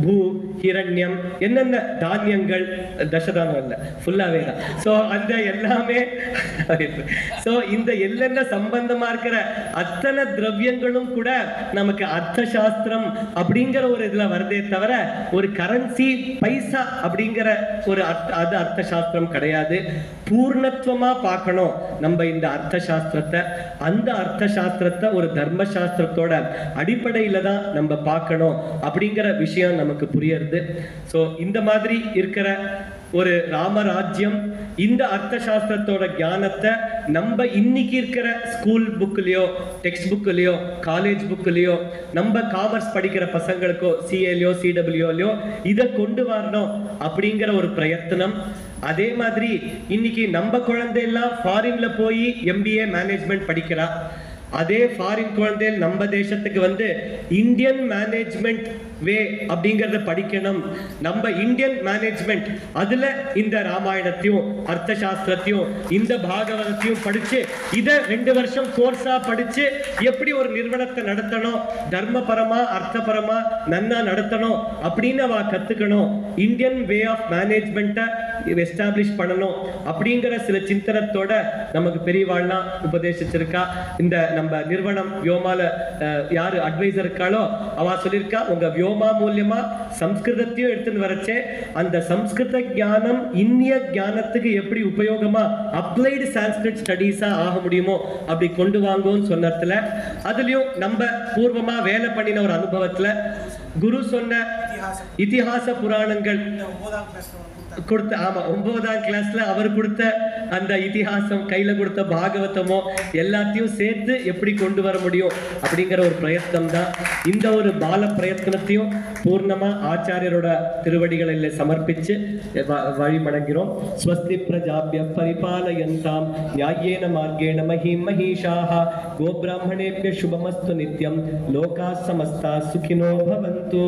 பூ ஹிரண்யம் என்னென்ன தானியங்கள் தசதானம் இல்ல ஃபுல்லாவே தான். சோ அந்த எல்லாமே சோ இந்த என்னென்ன சம்பந்தமா இருக்கிற அத்தனை திரவியங்களும் கூட நமக்கு அர்த்த சாஸ்திரம் அப்படிங்கிற ஒரு இதுல வருதே தவிர ஒரு கரன்சி பைசா அப்படிங்கிற ஒரு அது அர்த்த சாஸ்திரம் கிடையாது. பூர்ணத்துவமா பார்க்கணும் நம்ம இந்த அர்த்த சாஸ்திரத்தை. அந்த அர்த்த சாஸ்திரத்தை ஒரு தர்ம சாஸ்திரத்தோட அடிப்படையில தான் நம்ம பார்க்கணும் அப்படிங்கிற விஷயம் நமக்கு புரியுது. சோ இந்த மாதிரி இருக்கிற ஒரு ராமராஜ்யம் இந்த அர்த்த சாஸ்திரத்தோட ஞானத்தை நம்ம இன்னைக்கு இருக்கிற ஸ்கூல் புக்லயோ டெக்ஸ்ட் புக்லயோ காலேஜ் புக்லயோ நம்ம காமர்ஸ் படிக்கிற பசங்களுக்கோ சிஏலயோ சிடபிள்யூலயோ இதை கொண்டு வரணும் அப்படிங்கிற ஒரு பிரயத்தனம். அதே மாதிரி இன்னைக்கு நம்ம குழந்தை எல்லாம் ஃபாரின்ல போய் MBA மேனேஜ்மெண்ட் படிக்கிறா. அதே ஃபாரின் குழந்தைகள் நம்ம தேசத்துக்கு வந்து இந்தியன் மேனேஜ்மெண்ட் வே அப்படிங்கறத படிக்கணும். நம்ம இந்தியன் மேனேஜ்மெண்ட் அதுல இந்த ராமாயணத்தையும் அர்த்த சாஸ்திரத்தையும் இந்த பாகவதத்தையும் படிச்சு இத 2 வருஷம் கோர்ஸா படிச்சு எப்படி ஒரு நிறுவனத்தை நடத்தணும், தர்மபரமா அர்த்தபரமா நன்னா நடத்தணும் அப்படின்னு அவ கத்துக்கணும். இந்தியன் வே ஆஃப் மேனேஜ்மெண்ட்டை எஸ்டாப்ளிஷ் பண்ணணும் அப்படிங்கிற சில சிந்தனத்தோட நமக்கு பெரியவாள்லாம் உபதேசிச்சிருக்கா. இந்த நம்ம நிறுவனம் வியோமால யாரு அட்வைசர் இருக்காளோ அவ சொல்லியிருக்கா, உங்க வியோமா மூலியமா சம்ஸ்கிருதத்தையும் எடுத்துன்னு வரச்சே அந்த சம்ஸ்கிருத ஞானம் இந்திய ஞானத்துக்கு எப்படி உபயோகமா அப்ளைடு சான்ஸ்கிரிட் ஸ்டடீஸா ஆக முடியுமோ அப்படி கொண்டு வாங்கன்னு சொன்னதுல அதுலயும் நம்ம பூர்வமா வேலை பண்ணின ஒரு அனுபவத்துல குரு சொன்ன இதிகாச புராணங்கள் கொடுத்த 9ஆம் கிளாஸ்ல அவர் கொடுத்த அந்த இதிகாசம் கையில கொடுத்த பாகவதமோ எல்லாத்தையும் சேர்த்து எப்படி கொண்டு வர முடியும் அப்படிங்கிற ஒரு பிரயத்தனம் தான். இந்த ஒரு பால பிரயத்தனத்தையும் பூர்ணமா ஆச்சாரியரோட திருவடிகளில் சமர்ப்பிச்சு வழி மடங்கிறோம். ஸ்வஸ்தி பிரஜாபிய பரிபாலயந்தாம் நியாயேன மார்கேண மஹீம் மஹீஷாஹ கோப்ராஹ்மணேப்ய சுபமஸ்து நித்யம் லோகா சமஸ்தா சுகினோ பவந்து.